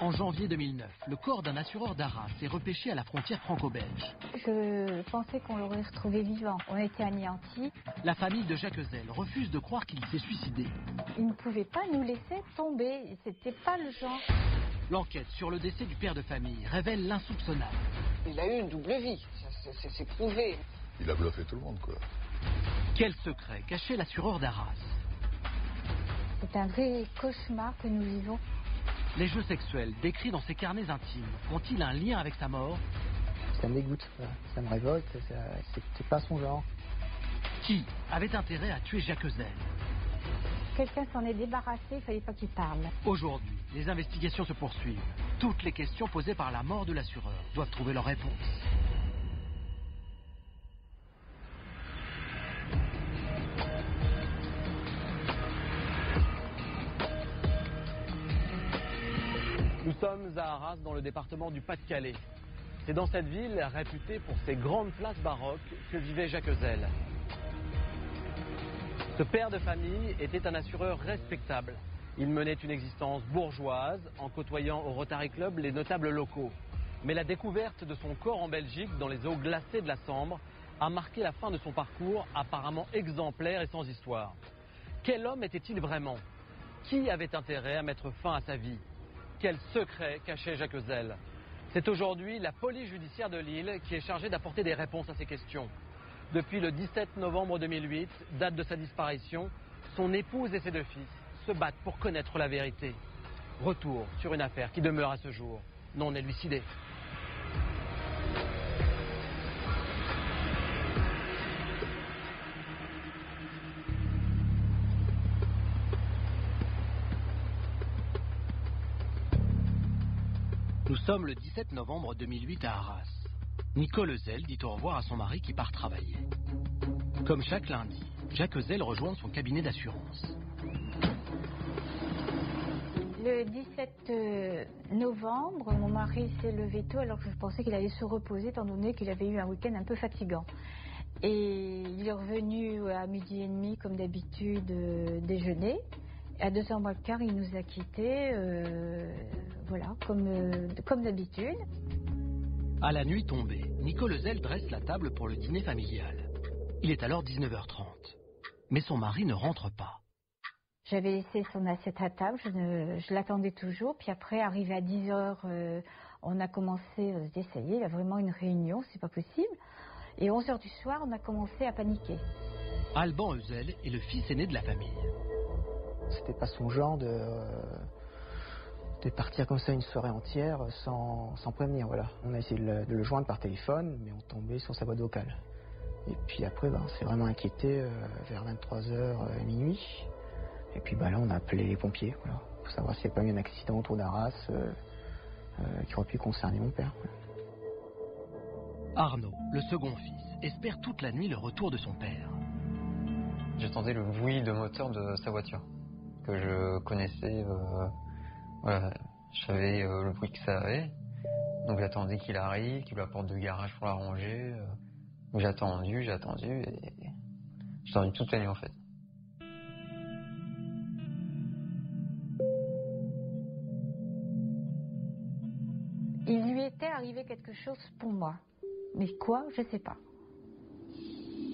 En janvier 2009, le corps d'un assureur d'Arras est repêché à la frontière franco-belge. Je pensais qu'on l'aurait retrouvé vivant. On était anéantis. La famille de Jacques Ezel refuse de croire qu'il s'est suicidé. Il ne pouvait pas nous laisser tomber. C'était pas le genre. L'enquête sur le décès du père de famille révèle l'insoupçonnable. Il a eu une double vie, c'est prouvé. Il a bluffé tout le monde, quoi. Quel secret cachait l'assureur d'Arras? C'est un vrai cauchemar que nous vivons. Les jeux sexuels décrits dans ses carnets intimes ont-ils un lien avec sa mort? Ça me dégoûte, ça me révolte, c'est pas son genre. Qui avait intérêt à tuer Jacques Ezel? Quelqu'un s'en est débarrassé, il fallait pas qu'il parle. Aujourd'hui, les investigations se poursuivent. Toutes les questions posées par la mort de l'assureur doivent trouver leur réponse. Nous sommes à Arras, dans le département du Pas-de-Calais. C'est dans cette ville, réputée pour ses grandes places baroques, que vivait Jacques Ezel. Ce père de famille était un assureur respectable. Il menait une existence bourgeoise en côtoyant au Rotary Club les notables locaux. Mais la découverte de son corps en Belgique, dans les eaux glacées de la Sambre, a marqué la fin de son parcours apparemment exemplaire et sans histoire. Quel homme était-il vraiment? Qui avait intérêt à mettre fin à sa vie? Quel secret cachait Jacques Ezel? C'est aujourd'hui la police judiciaire de Lille qui est chargée d'apporter des réponses à ces questions. Depuis le 17 novembre 2008, date de sa disparition, son épouse et ses deux fils se battent pour connaître la vérité. Retour sur une affaire qui demeure à ce jour non élucidée. Nous sommes le 17 novembre 2008 à Arras. Nicole Ezel dit au revoir à son mari qui part travailler. Comme chaque lundi, Jacques Ezel rejoint son cabinet d'assurance. Le 17 novembre, mon mari s'est levé tôt alors que je pensais qu'il allait se reposer étant donné qu'il avait eu un week-end un peu fatigant. Et il est revenu à 12h30 comme d'habitude déjeuner. À 2h15, il nous a quittés, voilà, comme d'habitude. À la nuit tombée, Nicole Ezel dresse la table pour le dîner familial. Il est alors 19h30. Mais son mari ne rentre pas. J'avais laissé son assiette à table, je l'attendais toujours. Puis après, arrivé à 10h, on a commencé à se dire, ça y est, il y a vraiment une réunion, c'est pas possible. Et à 11h du soir, on a commencé à paniquer. Alban Ezel est le fils aîné de la famille. C'était pas son genre de partir comme ça une soirée entière sans prévenir, voilà. On a essayé de le joindre par téléphone, mais on tombait sur sa boîte vocale. Et puis après, on s'est vraiment inquiété vers 23h, minuit. Et puis là, on a appelé les pompiers, voilà, pour savoir s'il n'y a pas eu un accident autour d'Arras qui aurait pu concerner mon père. Voilà. Arnaud, le second fils, espère toute la nuit le retour de son père. J'entendais le bruit de moteur de sa voiture, que je connaissais, voilà, je savais le bruit que ça avait. Donc j'attendais qu'il arrive, qu'il ouvre la porte de garage pour la ranger. J'ai attendu et j'ai attendu toute la nuit en fait. Il lui était arrivé quelque chose pour moi. Mais quoi, je ne sais pas.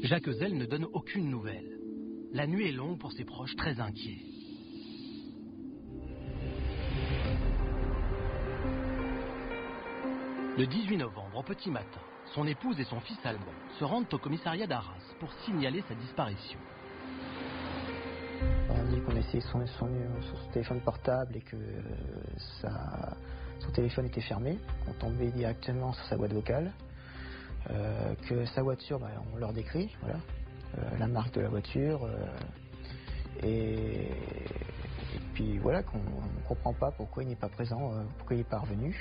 Jacques Ezel ne donne aucune nouvelle. La nuit est longue pour ses proches, très inquiets. Le 18 novembre, au petit matin, son épouse et son fils Alban se rendent au commissariat d'Arras pour signaler sa disparition. On a dit qu'on essayait son téléphone portable et que son téléphone était fermé, qu'on tombait directement sur sa boîte vocale, que sa voiture, on leur décrit, voilà, la marque de la voiture, et puis voilà, qu'on ne comprend pas pourquoi il n'est pas présent, pourquoi il n'est pas revenu.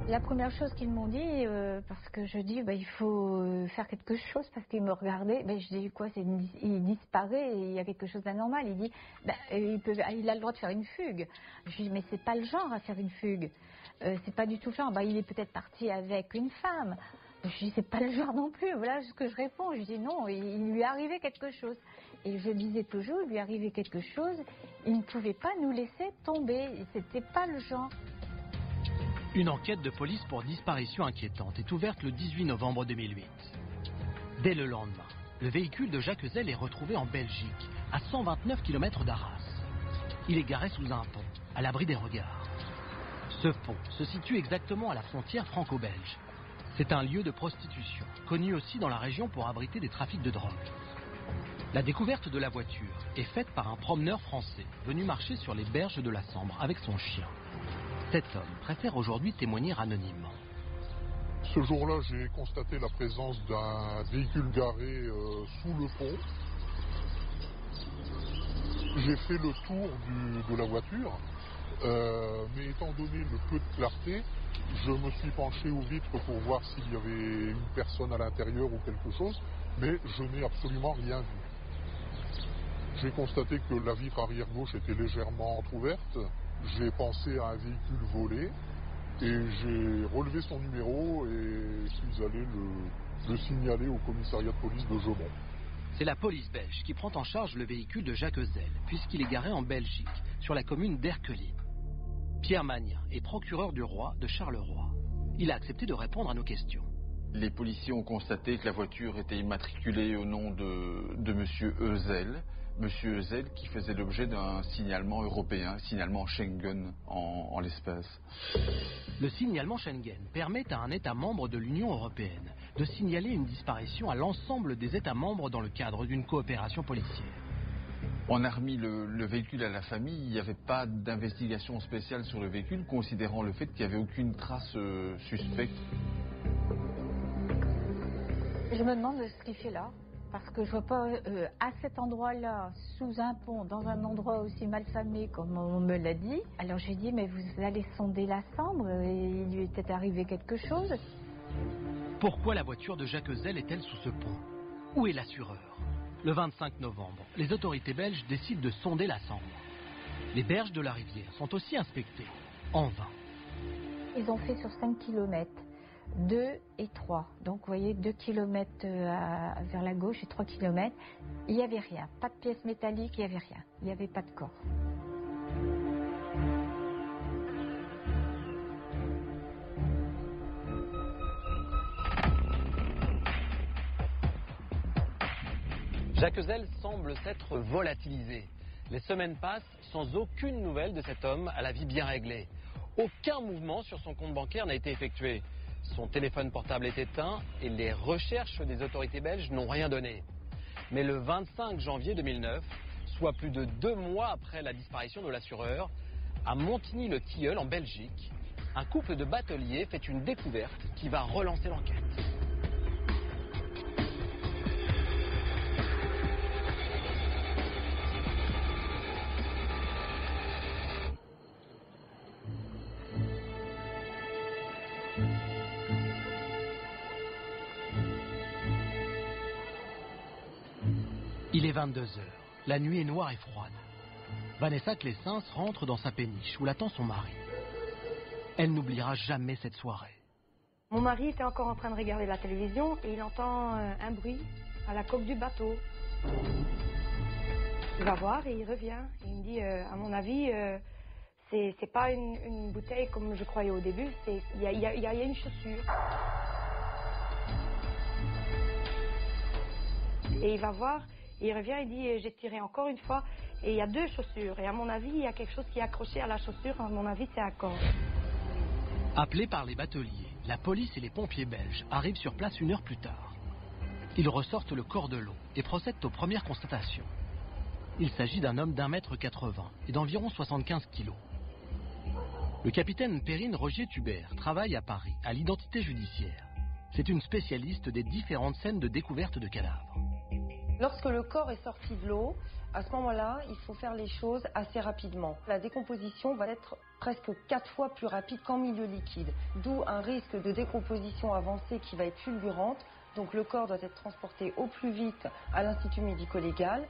La première chose qu'ils m'ont dit, parce que je dis il faut faire quelque chose, parce qu'ils me regardaient, je dis quoi, il disparaît et il y a quelque chose d'anormal. Il dit il a le droit de faire une fugue. Je dis mais c'est pas le genre à faire une fugue, c'est pas du tout le genre. Il est peut-être parti avec une femme. Je dis c'est pas le genre non plus. Voilà ce que je réponds. Je dis non, il lui est arrivé quelque chose. Et je disais toujours, il lui arrivait quelque chose, il ne pouvait pas nous laisser tomber. C'était pas le genre. Une enquête de police pour disparition inquiétante est ouverte le 18 novembre 2008. Dès le lendemain, le véhicule de Jacques Heuzel est retrouvé en Belgique, à 129 km d'Arras. Il est garé sous un pont, à l'abri des regards. Ce pont se situe exactement à la frontière franco-belge. C'est un lieu de prostitution, connu aussi dans la région pour abriter des trafics de drogue. La découverte de la voiture est faite par un promeneur français venu marcher sur les berges de la Sambre avec son chien. Cet homme préfère aujourd'hui témoigner anonymement. Ce jour-là, j'ai constaté la présence d'un véhicule garé sous le pont. J'ai fait le tour de la voiture, mais étant donné le peu de clarté, je me suis penché aux vitres pour voir s'il y avait une personne à l'intérieur ou quelque chose, mais je n'ai absolument rien vu. J'ai constaté que la vitre arrière gauche était légèrement entrouverte. J'ai pensé à un véhicule volé et j'ai relevé son numéro et suis allé le signaler au commissariat de police de Jaumont. C'est la police belge qui prend en charge le véhicule de Jacques Heuzel, puisqu'il est garé en Belgique, sur la commune d'Erquelin. Pierre Magnin est procureur du roi de Charleroi. Il a accepté de répondre à nos questions. Les policiers ont constaté que la voiture était immatriculée au nom de M. Heuzel. M. Heuzel qui faisait l'objet d'un signalement européen, signalement Schengen en l'espèce. Le signalement Schengen permet à un État membre de l'Union européenne de signaler une disparition à l'ensemble des États membres dans le cadre d'une coopération policière. On a remis le véhicule à la famille, il n'y avait pas d'investigation spéciale sur le véhicule, considérant le fait qu'il n'y avait aucune trace suspecte. Je me demande ce qu'il fait là, parce que je vois pas à cet endroit-là, sous un pont, dans un endroit aussi malfamé comme on me l'a dit. Alors j'ai dit, mais vous allez sonder la Sambre, et il lui était arrivé quelque chose. Pourquoi la voiture de Jacques Heuzel est-elle sous ce pont? Où est l'assureur? Le 25 novembre, les autorités belges décident de sonder la Sambre. Les berges de la rivière sont aussi inspectées, en vain. Ils ont fait sur 5 km, 2 et 3. Donc vous voyez, 2 km vers la gauche et 3 km. Il n'y avait rien, pas de pièces métalliques, il n'y avait rien. Il n'y avait pas de corps. Jacques Heuzel semble s'être volatilisé. Les semaines passent sans aucune nouvelle de cet homme à la vie bien réglée. Aucun mouvement sur son compte bancaire n'a été effectué. Son téléphone portable est éteint et les recherches des autorités belges n'ont rien donné. Mais le 25 janvier 2009, soit plus de 2 mois après la disparition de l'assureur, à Montigny-le-Tilleul en Belgique, un couple de bateliers fait une découverte qui va relancer l'enquête. Il est 22 h. La nuit est noire et froide. Vanessa Clessens rentre dans sa péniche où l'attend son mari. Elle n'oubliera jamais cette soirée. Mon mari était encore en train de regarder la télévision et il entend un bruit à la coque du bateau. Il va voir et il revient. Et il me dit, à mon avis, c'est pas une bouteille comme je croyais au début, il y a une chaussure. Et il va voir. Il revient et dit, j'ai tiré encore une fois et il y a 2 chaussures. Et à mon avis, il y a quelque chose qui est accroché à la chaussure. À mon avis, c'est un corps. Appelés par les bateliers, la police et les pompiers belges arrivent sur place 1 heure plus tard. Ils ressortent le corps de l'eau et procèdent aux premières constatations. Il s'agit d'un homme d'1,80 m et d'environ 75 kg. Le capitaine Perrine Rogier-Tubert travaille à Paris, à l'identité judiciaire. C'est une spécialiste des différentes scènes de découverte de cadavres. Lorsque le corps est sorti de l'eau, à ce moment-là, il faut faire les choses assez rapidement. La décomposition va être presque 4 fois plus rapide qu'en milieu liquide, d'où un risque de décomposition avancée qui va être fulgurante. Donc le corps doit être transporté au plus vite à l'Institut médico-légal.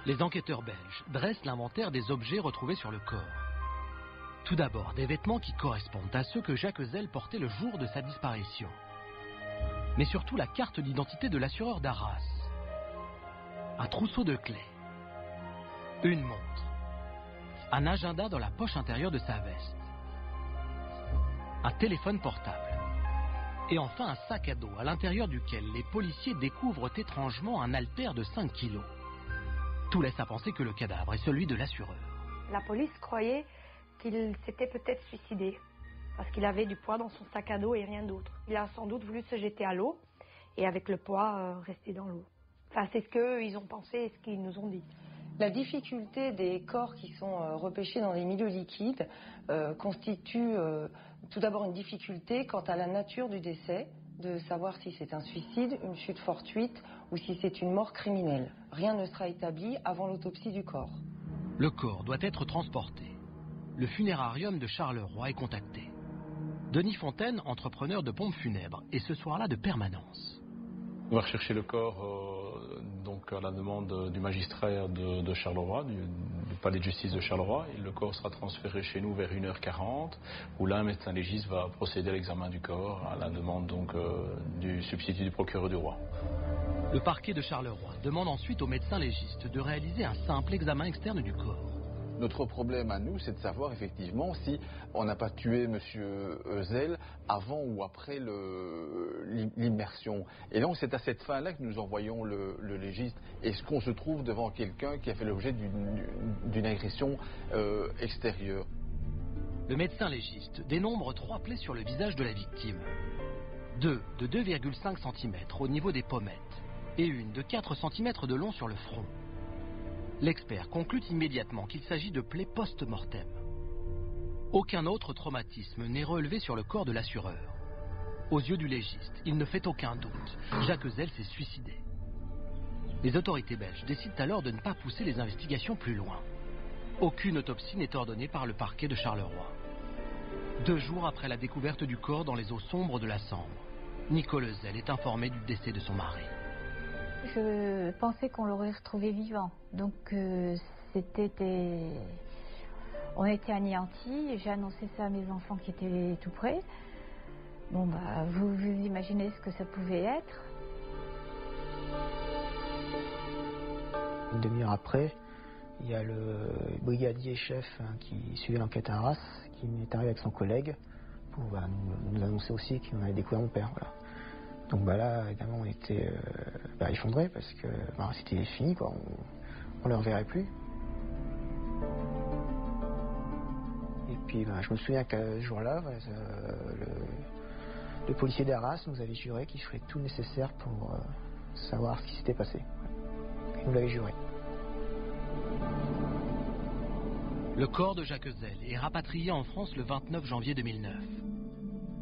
Les enquêteurs belges dressent l'inventaire des objets retrouvés sur le corps. Tout d'abord, des vêtements qui correspondent à ceux que Jacques Heuzel portait le jour de sa disparition. Mais surtout la carte d'identité de l'assureur d'Arras. Un trousseau de clés. Une montre. Un agenda dans la poche intérieure de sa veste. Un téléphone portable. Et enfin un sac à dos à l'intérieur duquel les policiers découvrent étrangement un haltère de 5 kilos. Tout laisse à penser que le cadavre est celui de l'assureur. La police croyait qu'il s'était peut-être suicidé parce qu'il avait du poids dans son sac à dos et rien d'autre. Il a sans doute voulu se jeter à l'eau et avec le poids rester dans l'eau. Enfin, c'est ce qu'ils ont pensé et ce qu'ils nous ont dit. La difficulté des corps qui sont repêchés dans les milieux liquides constitue tout d'abord une difficulté quant à la nature du décès, de savoir si c'est un suicide, une chute fortuite ou si c'est une mort criminelle. Rien ne sera établi avant l'autopsie du corps. Le corps doit être transporté. Le funérarium de Charleroi est contacté. Denis Fontaine, entrepreneur de pompes funèbres, est ce soir-là de permanence. On va rechercher le corps donc à la demande du magistrat de Charleroi, du palais de justice de Charleroi. Et le corps sera transféré chez nous vers 1h40, où là un médecin légiste va procéder à l'examen du corps à la demande donc, du substitut du procureur du roi. Le parquet de Charleroi demande ensuite au médecin légiste de réaliser un simple examen externe du corps. Notre problème à nous, c'est de savoir effectivement si on n'a pas tué M. Ezel avant ou après l'immersion. Et donc c'est à cette fin-là que nous envoyons le légiste. Est-ce qu'on se trouve devant quelqu'un qui a fait l'objet d'une agression extérieure? Le médecin légiste dénombre 3 plaies sur le visage de la victime. 2 de 2,5 cm au niveau des pommettes et une de 4 cm de long sur le front. L'expert conclut immédiatement qu'il s'agit de plaies post-mortem. Aucun autre traumatisme n'est relevé sur le corps de l'assureur. Aux yeux du légiste, il ne fait aucun doute. Jacques Ezel s'est suicidé. Les autorités belges décident alors de ne pas pousser les investigations plus loin. Aucune autopsie n'est ordonnée par le parquet de Charleroi. 2 jours après la découverte du corps dans les eaux sombres de la Sambre, Nicole Ezel est informée du décès de son mari. Je pensais qu'on l'aurait retrouvé vivant. Donc on était anéantis. J'ai annoncé ça à mes enfants qui étaient tout près. Bon bah vous imaginez ce que ça pouvait être. Une demi-heure après, il y a le brigadier chef qui suivait l'enquête à Arras, qui est arrivé avec son collègue pour nous annoncer aussi qu'on avait découvert mon père. Voilà. Donc là, évidemment, on était effondrés parce que c'était fini, quoi. On ne le reverrait plus. Et puis je me souviens qu'à ce jour-là, le policier d'Arras nous avait juré qu'il ferait tout le nécessaire pour savoir ce qui s'était passé. Il nous l'avait juré. Le corps de Jacques Ezel est rapatrié en France le 29 janvier 2009.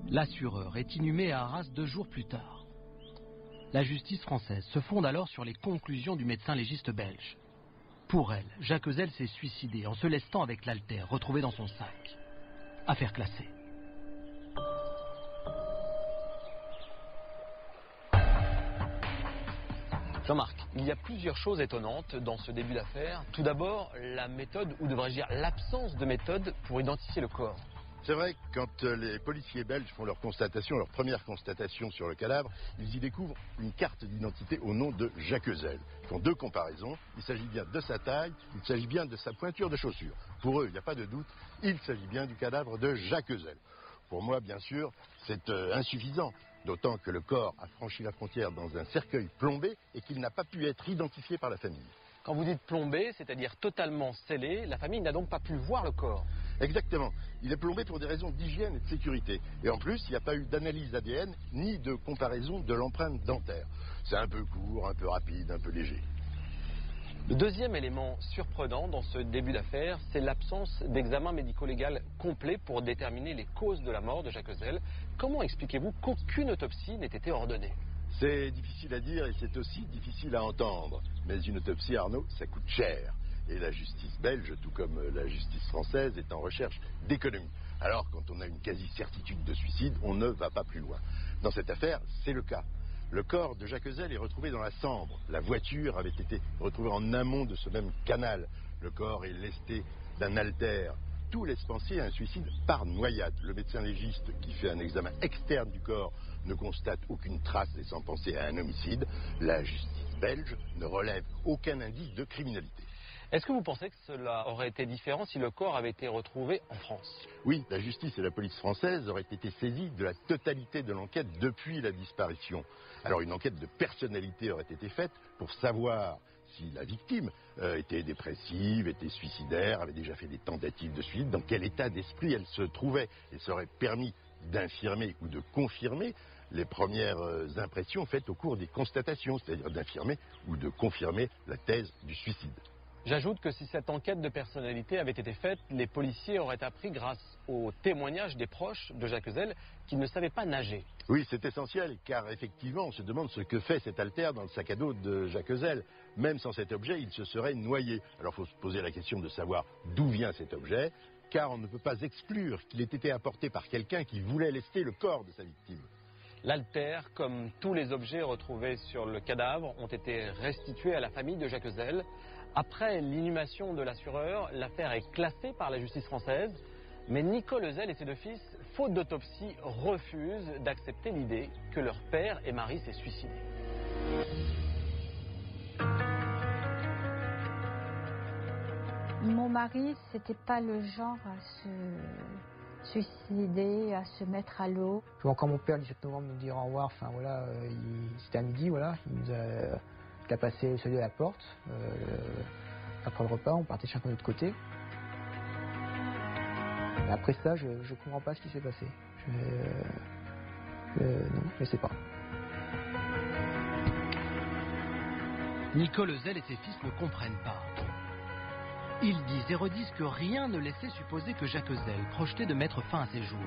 L'assureur est inhumé à Arras 2 jours plus tard. La justice française se fonde alors sur les conclusions du médecin légiste belge. Pour elle, Jacques Ezel s'est suicidé en se lestant avec l'haltère retrouvé dans son sac. Affaire classée. Jean-Marc, il y a plusieurs choses étonnantes dans ce début d'affaire. Tout d'abord, la méthode, ou devrais-je dire l'absence de méthode pour identifier le corps. C'est vrai que quand les policiers belges font leur première constatation sur le cadavre, ils y découvrent une carte d'identité au nom de Jacques Ezel. Ils font 2 comparaisons, il s'agit bien de sa taille, il s'agit bien de sa pointure de chaussure. Pour eux, il n'y a pas de doute, il s'agit bien du cadavre de Jacques Ezel. Pour moi, bien sûr, c'est insuffisant, d'autant que le corps a franchi la frontière dans un cercueil plombé et qu'il n'a pas pu être identifié par la famille. Quand vous dites plombé, c'est-à-dire totalement scellé, la famille n'a donc pas pu voir le corps. Exactement. Il est plombé pour des raisons d'hygiène et de sécurité. Et en plus, il n'y a pas eu d'analyse ADN ni de comparaison de l'empreinte dentaire. C'est un peu court, un peu rapide, un peu léger. Le deuxième élément surprenant dans ce début d'affaire, c'est l'absence d'examen médico-légal complet pour déterminer les causes de la mort de Jacques Ezel. Comment expliquez-vous qu'aucune autopsie n'ait été ordonnée ? C'est difficile à dire et c'est aussi difficile à entendre. Mais une autopsie, Arnaud, ça coûte cher. Et la justice belge, tout comme la justice française, est en recherche d'économie. Alors, quand on a une quasi-certitude de suicide, on ne va pas plus loin. Dans cette affaire, c'est le cas. Le corps de Jacques Ezel est retrouvé dans la Sambre. La voiture avait été retrouvée en amont de ce même canal. Le corps est lesté d'un haltère tout laisse penser à un suicide par noyade. Le médecin légiste qui fait un examen externe du corps ne constate aucune trace laissant penser à un homicide. La justice belge ne relève aucun indice de criminalité. Est-ce que vous pensez que cela aurait été différent si le corps avait été retrouvé en France? Oui, la justice et la police française auraient été saisies de la totalité de l'enquête depuis la disparition. Alors une enquête de personnalité aurait été faite pour savoir si la victime était dépressive, était suicidaire, avait déjà fait des tentatives de suicide, dans quel état d'esprit elle se trouvait. Et ça aurait permis d'infirmer ou de confirmer les premières impressions faites au cours des constatations, c'est-à-dire d'infirmer ou de confirmer la thèse du suicide. J'ajoute que si cette enquête de personnalité avait été faite, les policiers auraient appris grâce aux témoignages des proches de Jacques Heuzel qu'ils ne savaient pas nager. Oui, c'est essentiel, car effectivement, on se demande ce que fait cet haltère dans le sac à dos de Jacques Heuzel. Même sans cet objet, il se serait noyé. Alors il faut se poser la question de savoir d'où vient cet objet, car on ne peut pas exclure qu'il ait été apporté par quelqu'un qui voulait lester le corps de sa victime. L'haltère, comme tous les objets retrouvés sur le cadavre, ont été restitués à la famille de Jacques Heuzel. Après l'inhumation de l'assureur, l'affaire est classée par la justice française, mais Nicole Heuzel et ses deux fils, faute d'autopsie, refusent d'accepter l'idée que leur père et mari s'est suicidé. Mon mari, c'était pas le genre à se suicider, à se mettre à l'eau. Je vois encore mon père le 17 novembre nous dire au revoir, enfin voilà, c'était à midi, voilà, il a passé le seuil de la porte, après le repas, on partait chacun de l'autre côté. Et après ça, je comprends pas ce qui s'est passé. Non, je sais pas. Nicole Heuzel et ses fils ne comprennent pas. Ils disent et redisent que rien ne laissait supposer que Jacques Heuzel projetait de mettre fin à ses jours.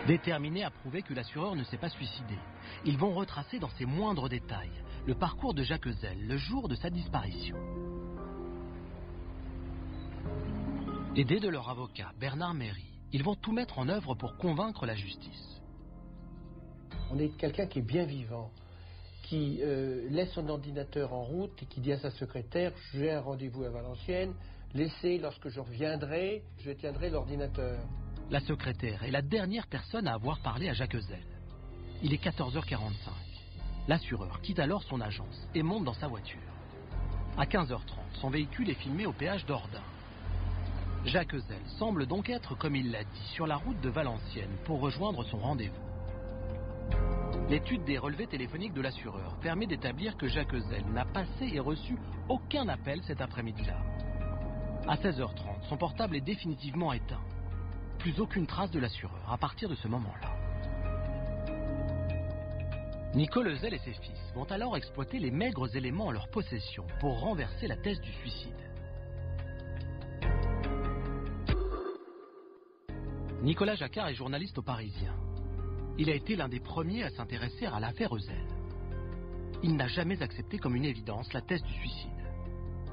Déterminés à prouver que l'assureur ne s'est pas suicidé, ils vont retracer dans ses moindres détails le parcours de Jacques Heuzel le jour de sa disparition. Aidés de leur avocat, Bernard Méry, ils vont tout mettre en œuvre pour convaincre la justice. On est quelqu'un qui est bien vivant, qui laisse son ordinateur en route et qui dit à sa secrétaire « J'ai un rendez-vous à Valenciennes, laissez, lorsque je reviendrai, je tiendrai l'ordinateur ». La secrétaire est la dernière personne à avoir parlé à Jacques Heuzel. Il est 14h45. L'assureur quitte alors son agence et monte dans sa voiture. À 15h30, son véhicule est filmé au péage d'Ordain. Jacques Heuzel semble donc être, comme il l'a dit, sur la route de Valenciennes pour rejoindre son rendez-vous. L'étude des relevés téléphoniques de l'assureur permet d'établir que Jacques Heuzel n'a passé et reçu aucun appel cet après-midi-là. À 16h30, son portable est définitivement éteint. Plus aucune trace de l'assureur à partir de ce moment-là. Nicole Heuzel et ses fils vont alors exploiter les maigres éléments en leur possession pour renverser la thèse du suicide. Nicolas Jacquard est journaliste au Parisien. Il a été l'un des premiers à s'intéresser à l'affaire Heuzel. Il n'a jamais accepté comme une évidence la thèse du suicide.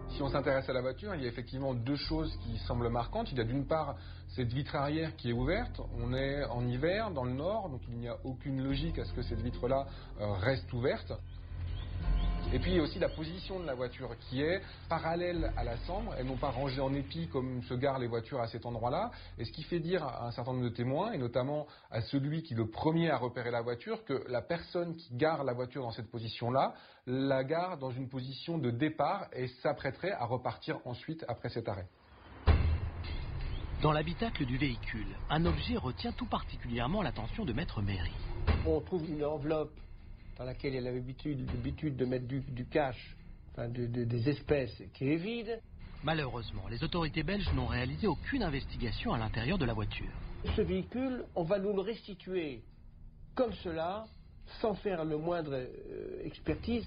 Si on s'intéresse à la voiture, il y a effectivement deux choses qui semblent marquantes. Il y a d'une part cette vitre arrière qui est ouverte. On est en hiver dans le nord, donc il n'y a aucune logique à ce que cette vitre-là reste ouverte. Et puis il y a aussi la position de la voiture qui est parallèle à la cendre et non pas rangée en épi comme se garent les voitures à cet endroit-là. Et ce qui fait dire à un certain nombre de témoins, et notamment à celui qui est le premier à repérer la voiture, que la personne qui gare la voiture dans cette position-là, la gare dans une position de départ et s'apprêterait à repartir ensuite après cet arrêt. Dans l'habitacle du véhicule, un objet retient tout particulièrement l'attention de Maître Méry. On trouve une enveloppe dans laquelle il avait l'habitude de mettre du cash, enfin des espèces, qui est vide. Malheureusement, les autorités belges n'ont réalisé aucune investigation à l'intérieur de la voiture. Ce véhicule, on va nous le restituer comme cela, sans faire le moindre expertise.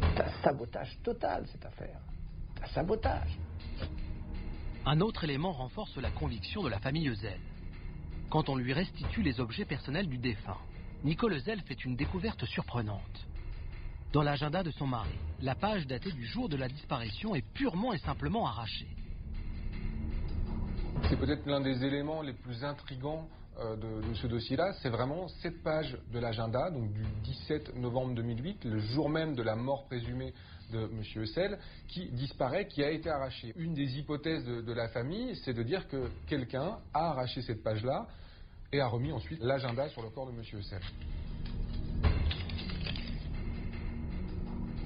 C'est un sabotage total, cette affaire. Un sabotage. Un autre élément renforce la conviction de la famille Heuzel. Quand on lui restitue les objets personnels du défunt, Nicole Heuzel fait une découverte surprenante. Dans l'agenda de son mari, la page datée du jour de la disparition est purement et simplement arrachée. C'est peut-être l'un des éléments les plus intrigants de ce dossier-là, c'est vraiment cette page de l'agenda, donc du 17 novembre 2008, le jour même de la mort présumée de M. Eusel, qui disparaît, qui a été arraché. Une des hypothèses de la famille, c'est de dire que quelqu'un a arraché cette page-là et a remis ensuite l'agenda sur le corps de M. Eusel.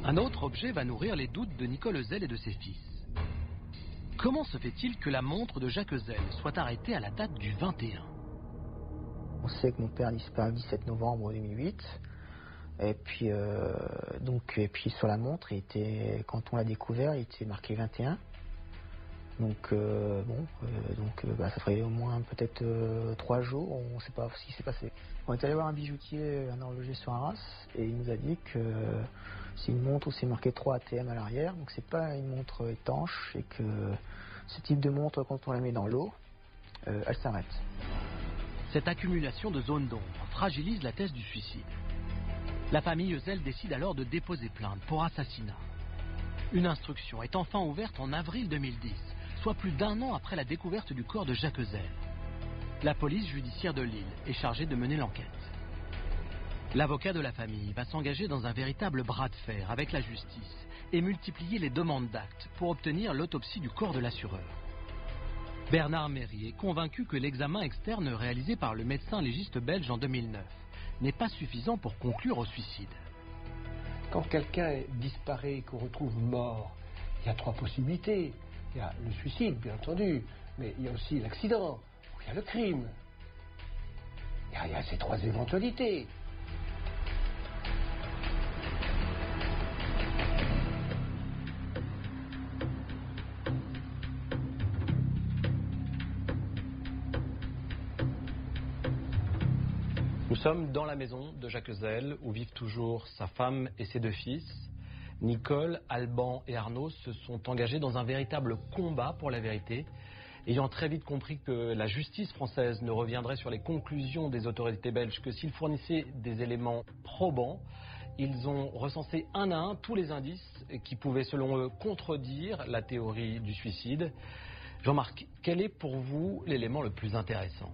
Un autre objet va nourrir les doutes de Nicole Eusel et de ses fils. Comment se fait-il que la montre de Jacques Eusel soit arrêtée à la date du 21 ? On sait que mon père disparaît le 17 novembre 2008. Et puis sur la montre, quand on l'a découvert, il était marqué 21. Donc ça ferait au moins peut-être 3 jours, on ne sait pas ce qui s'est passé. On est allé voir un bijoutier, un horloger sur Arras, et il nous a dit que c'est une montre où c'est marqué 3 ATM à l'arrière, donc c'est pas une montre étanche, et que ce type de montre, quand on la met dans l'eau, elle s'arrête. Cette accumulation de zones d'ombre fragilise la thèse du suicide. La famille Eusel décide alors de déposer plainte pour assassinat. Une instruction est enfin ouverte en avril 2010, soit plus d'1 an après la découverte du corps de Jacques Eusel. La police judiciaire de Lille est chargée de mener l'enquête. L'avocat de la famille va s'engager dans un véritable bras de fer avec la justice et multiplier les demandes d'actes pour obtenir l'autopsie du corps de l'assureur. Bernard Méry est convaincu que l'examen externe réalisé par le médecin légiste belge en 2009 n'est pas suffisant pour conclure au suicide. Quand quelqu'un disparaît et qu'on retrouve mort, il y a 3 possibilités. Il y a le suicide, bien entendu, mais il y a aussi l'accident, il y a le crime. Il y a ces 3 éventualités. Nous sommes dans la maison de Jacques Eusel, où vivent toujours sa femme et ses 2 fils. Nicole, Alban et Arnaud se sont engagés dans un véritable combat pour la vérité, ayant très vite compris que la justice française ne reviendrait sur les conclusions des autorités belges que s'ils fournissaient des éléments probants. Ils ont recensé un à un tous les indices qui pouvaient, selon eux, contredire la théorie du suicide. Jean-Marc, quel est pour vous l'élément le plus intéressant ?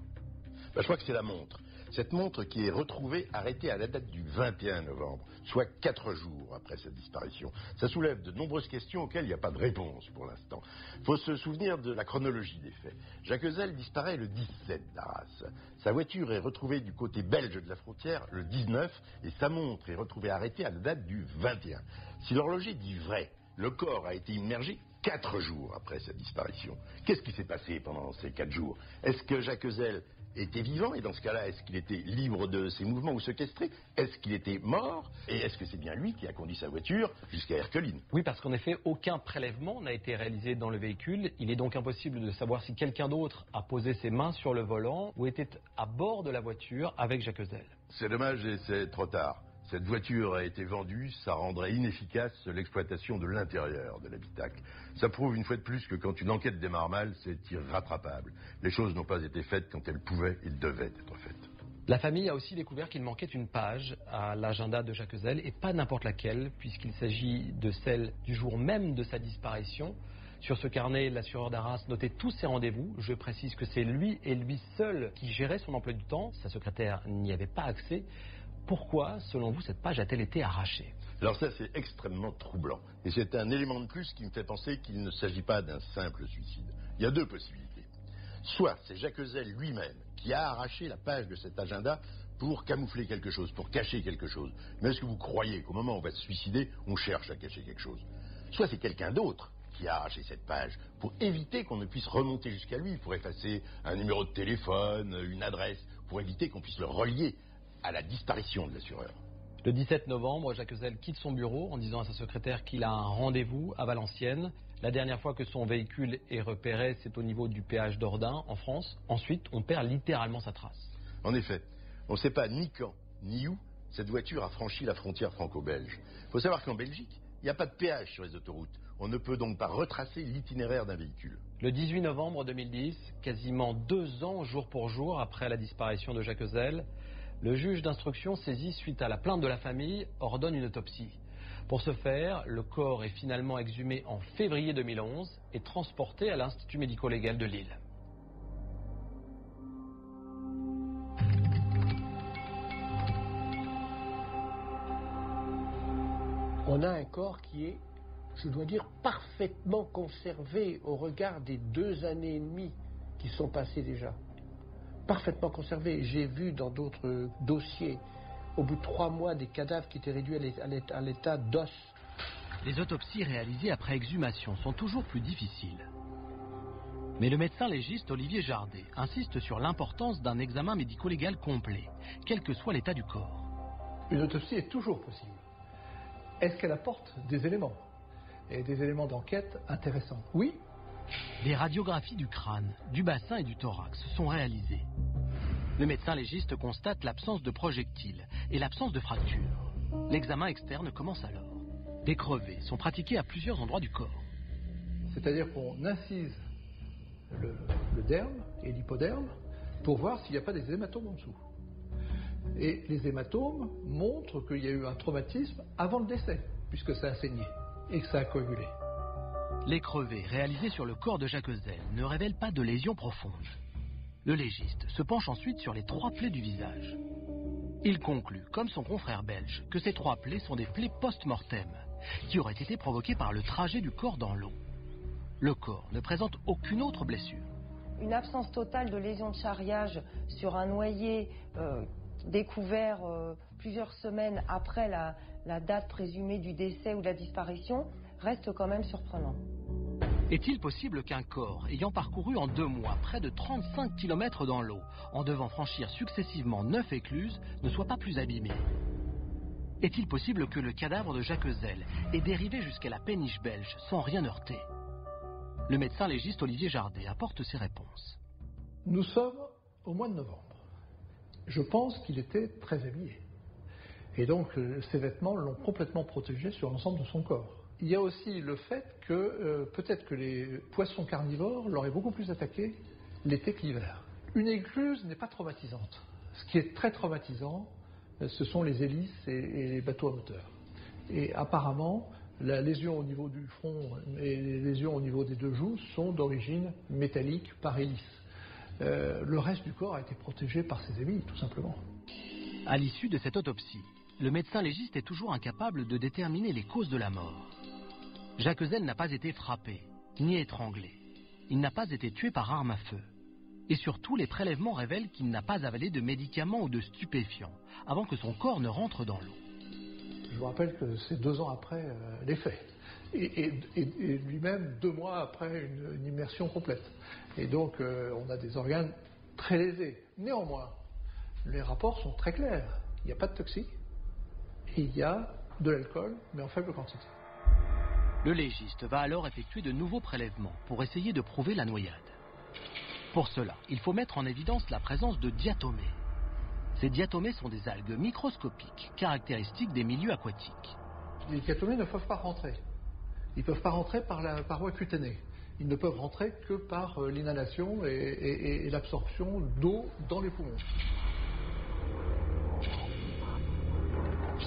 Je crois que c'est la montre. Cette montre qui est retrouvée arrêtée à la date du 21 novembre, soit 4 jours après sa disparition. Ça soulève de nombreuses questions auxquelles il n'y a pas de réponse pour l'instant. Il faut se souvenir de la chronologie des faits. Jacques Eusel disparaît le 17 d'Arras. Sa voiture est retrouvée du côté belge de la frontière le 19 et sa montre est retrouvée arrêtée à la date du 21. Si l'horloger dit vrai, le corps a été immergé 4 jours après sa disparition. Qu'est-ce qui s'est passé pendant ces 4 jours? Est-ce que Jacques Eusel était vivant, et dans ce cas-là, est-ce qu'il était libre de ses mouvements ou séquestré? Est-ce qu'il était mort? Et est-ce que c'est bien lui qui a conduit sa voiture jusqu'à Erquelines? Oui, parce qu'en effet, aucun prélèvement n'a été réalisé dans le véhicule. Il est donc impossible de savoir si quelqu'un d'autre a posé ses mains sur le volant ou était à bord de la voiture avec Jacques Eusel. C'est dommage et c'est trop tard. Cette voiture a été vendue, ça rendrait inefficace l'exploitation de l'intérieur de l'habitacle. Ça prouve une fois de plus que quand une enquête démarre mal, c'est irrattrapable. Les choses n'ont pas été faites quand elles pouvaient et devaient être faites. La famille a aussi découvert qu'il manquait une page à l'agenda de Jacques Eusel, et pas n'importe laquelle, puisqu'il s'agit de celle du jour même de sa disparition. Sur ce carnet, l'assureur d'Arras notait tous ses rendez-vous. Je précise que c'est lui et lui seul qui gérait son emploi du temps. Sa secrétaire n'y avait pas accès. Pourquoi, selon vous, cette page a-t-elle été arrachée? Alors ça, c'est extrêmement troublant. Et c'est un élément de plus qui me fait penser qu'il ne s'agit pas d'un simple suicide. Il y a 2 possibilités. Soit c'est Jacques Eusel lui-même qui a arraché la page de cet agenda pour camoufler quelque chose, pour cacher quelque chose. Mais est-ce que vous croyez qu'au moment où on va se suicider, on cherche à cacher quelque chose? Soit c'est quelqu'un d'autre qui a arraché cette page pour éviter qu'on ne puisse remonter jusqu'à lui, pour effacer un numéro de téléphone, une adresse, pour éviter qu'on puisse le relier à la disparition de l'assureur. Le 17 novembre, Jacques Eusel quitte son bureau en disant à sa secrétaire qu'il a un rendez-vous à Valenciennes. La dernière fois que son véhicule est repéré, c'est au niveau du péage d'Ordin, en France. Ensuite, on perd littéralement sa trace. En effet, on ne sait pas ni quand, ni où cette voiture a franchi la frontière franco-belge. Il faut savoir qu'en Belgique, il n'y a pas de péage sur les autoroutes. On ne peut donc pas retracer l'itinéraire d'un véhicule. Le 18 novembre 2010, quasiment 2 ans jour pour jour après la disparition de Jacques Eusel, le juge d'instruction saisi suite à la plainte de la famille ordonne une autopsie. Pour ce faire, le corps est finalement exhumé en février 2011 et transporté à l'Institut médico-légal de Lille. On a un corps qui est, je dois dire, parfaitement conservé au regard des 2 années et demie qui sont passées déjà. Parfaitement conservé. J'ai vu dans d'autres dossiers, au bout de 3 mois, des cadavres qui étaient réduits à l'état d'os. Les autopsies réalisées après exhumation sont toujours plus difficiles. Mais le médecin légiste Olivier Jardet insiste sur l'importance d'un examen médico-légal complet, quel que soit l'état du corps. Une autopsie est toujours possible. Est-ce qu'elle apporte des éléments? Et des éléments d'enquête intéressants? Oui. Des radiographies du crâne, du bassin et du thorax sont réalisées. Le médecin légiste constate l'absence de projectiles et l'absence de fractures. L'examen externe commence alors. Des crevés sont pratiqués à plusieurs endroits du corps. C'est-à-dire qu'on incise le derme et l'hypoderme pour voir s'il n'y a pas des hématomes en dessous. Et les hématomes montrent qu'il y a eu un traumatisme avant le décès, puisque ça a saigné et que ça a coagulé. Les crevés réalisés sur le corps de Jacques Heuzel ne révèlent pas de lésions profondes. Le légiste se penche ensuite sur les 3 plaies du visage. Il conclut, comme son confrère belge, que ces 3 plaies sont des plaies post-mortem, qui auraient été provoquées par le trajet du corps dans l'eau. Le corps ne présente aucune autre blessure. Une absence totale de lésions de charriage sur un noyé découvert plusieurs semaines après la date présumée du décès ou de la disparition reste quand même surprenant. Est-il possible qu'un corps ayant parcouru en 2 mois près de 35 km dans l'eau, en devant franchir successivement 9 écluses, ne soit pas plus abîmé? Est-il possible que le cadavre de Jacques Heuzel ait dérivé jusqu'à la péniche belge sans rien heurter? Le médecin légiste Olivier Jardet apporte ses réponses. Nous sommes au mois de novembre. Je pense qu'il était très habillé. Et donc, ses vêtements l'ont complètement protégé sur l'ensemble de son corps. Il y a aussi le fait que peut-être que les poissons carnivores l'auraient beaucoup plus attaqué l'été que l'hiver. Une écluse n'est pas traumatisante. Ce qui est très traumatisant, ce sont les hélices et les bateaux à moteur. Et apparemment, la lésion au niveau du front et les lésions au niveau des 2 joues sont d'origine métallique par hélice. Le reste du corps a été protégé par ses ébilles, tout simplement. À l'issue de cette autopsie, le médecin légiste est toujours incapable de déterminer les causes de la mort. Jacques Heuzel n'a pas été frappé, ni étranglé. Il n'a pas été tué par arme à feu. Et surtout, les prélèvements révèlent qu'il n'a pas avalé de médicaments ou de stupéfiants avant que son corps ne rentre dans l'eau. Je vous rappelle que c'est 2 ans après les faits. Et lui-même 2 mois après une immersion complète. Et donc, on a des organes très lésés. Néanmoins, les rapports sont très clairs. Il n'y a pas de toxique et il y a de l'alcool, mais en faible quantité. Le légiste va alors effectuer de nouveaux prélèvements pour essayer de prouver la noyade. Pour cela, il faut mettre en évidence la présence de diatomées. Ces diatomées sont des algues microscopiques, caractéristiques des milieux aquatiques. Les diatomées ne peuvent pas rentrer. Ils ne peuvent pas rentrer par la paroi cutanée. Ils ne peuvent rentrer que par l'inhalation et l'absorption d'eau dans les poumons.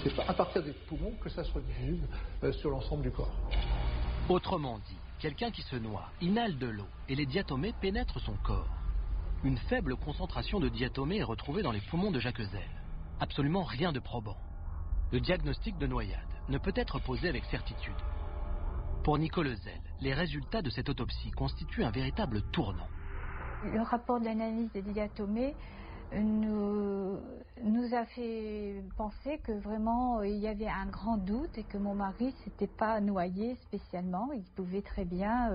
C'est à partir des poumons que ça se redirige sur l'ensemble du corps. Autrement dit, quelqu'un qui se noie inhale de l'eau et les diatomées pénètrent son corps. Une faible concentration de diatomées est retrouvée dans les poumons de Jacques Heuzel. Absolument rien de probant. Le diagnostic de noyade ne peut être posé avec certitude. Pour Nicole Heuzel, les résultats de cette autopsie constituent un véritable tournant. Le rapport d'analyse des diatomées nous a fait penser que vraiment il y avait un grand doute et que mon mari ne s'était pas noyé spécialement. Il pouvait très bien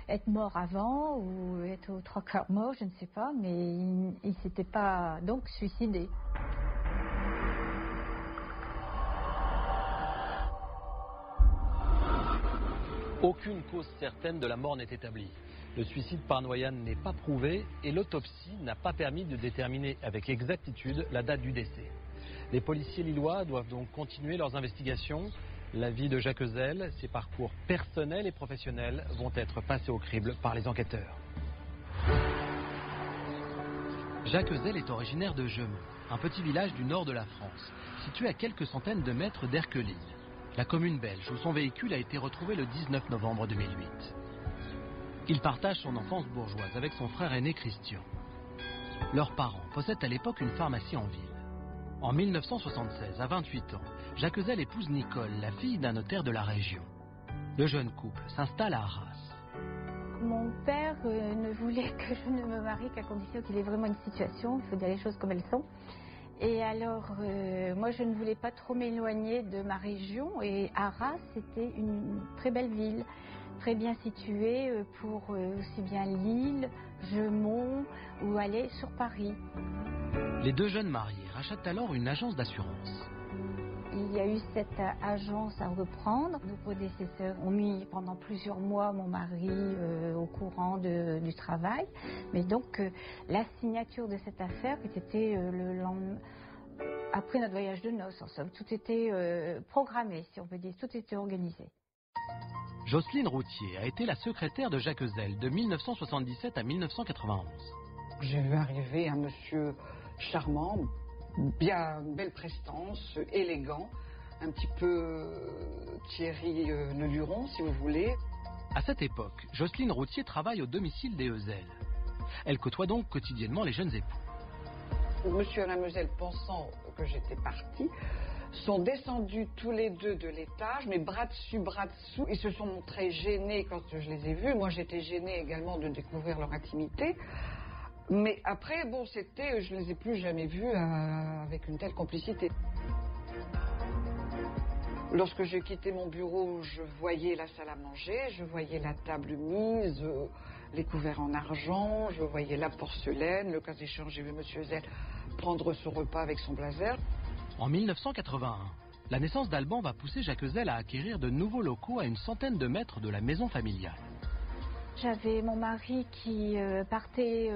être mort avant ou être aux 3/4 mort, je ne sais pas, mais il ne s'était pas donc suicidé. Aucune cause certaine de la mort n'est établie. Le suicide par noyade n'est pas prouvé et l'autopsie n'a pas permis de déterminer avec exactitude la date du décès. Les policiers lillois doivent donc continuer leurs investigations. La vie de Jacques Heuzel, ses parcours personnels et professionnels vont être passés au crible par les enquêteurs. Jacques Heuzel est originaire de Gemont, un petit village du nord de la France, situé à quelques centaines de mètres d'Erquelines, la commune belge où son véhicule a été retrouvé le 19 novembre 2008. Il partage son enfance bourgeoise avec son frère aîné Christian. Leurs parents possèdent à l'époque une pharmacie en ville. En 1976, à 28 ans, Jacques Ezel épouse Nicole, la fille d'un notaire de la région. Le jeune couple s'installe à Arras. Mon père ne voulait que je ne me marie qu'à condition qu'il ait vraiment une situation. Il faut dire les choses comme elles sont. Et alors, moi, je ne voulais pas trop m'éloigner de ma région. Et Arras, c'était une très belle ville, très bien située pour aussi bien Lille, Gemont ou aller sur Paris. Les deux jeunes mariés rachètent alors une agence d'assurance. Il y a eu cette agence à reprendre. Nos prédécesseurs ont mis pendant plusieurs mois mon mari au courant du travail. Mais donc, la signature de cette affaire, c'était le lendemain, après notre voyage de noces, en somme. Tout était programmé, si on peut dire. Tout était organisé. Jocelyne Routier a été la secrétaire de Jacques Ezel de 1977 à 1991. J'ai vu arriver un monsieur charmant, bien belle prestance, élégant, un petit peu Thierry Le Luron, si vous voulez. À cette époque, Jocelyne Routier travaille au domicile des Ezel. Elle côtoie donc quotidiennement les jeunes époux. Monsieur et Madame Ezel, pensant que j'étais partie, sont descendus tous les deux de l'étage, mais bras dessus, bras dessous. Ils se sont montrés gênés quand je les ai vus. Moi, j'étais gênée également de découvrir leur intimité. Mais après, bon, c'était, je ne les ai plus jamais vus avec une telle complicité. Lorsque j'ai quitté mon bureau, je voyais la salle à manger, je voyais la table mise, les couverts en argent, je voyais la porcelaine. Le cas échéant, j'ai vu Monsieur Ezel prendre son repas avec son blazer. En 1981, la naissance d'Alban va pousser Jacques Ezel à acquérir de nouveaux locaux à une centaine de mètres de la maison familiale. J'avais mon mari qui partait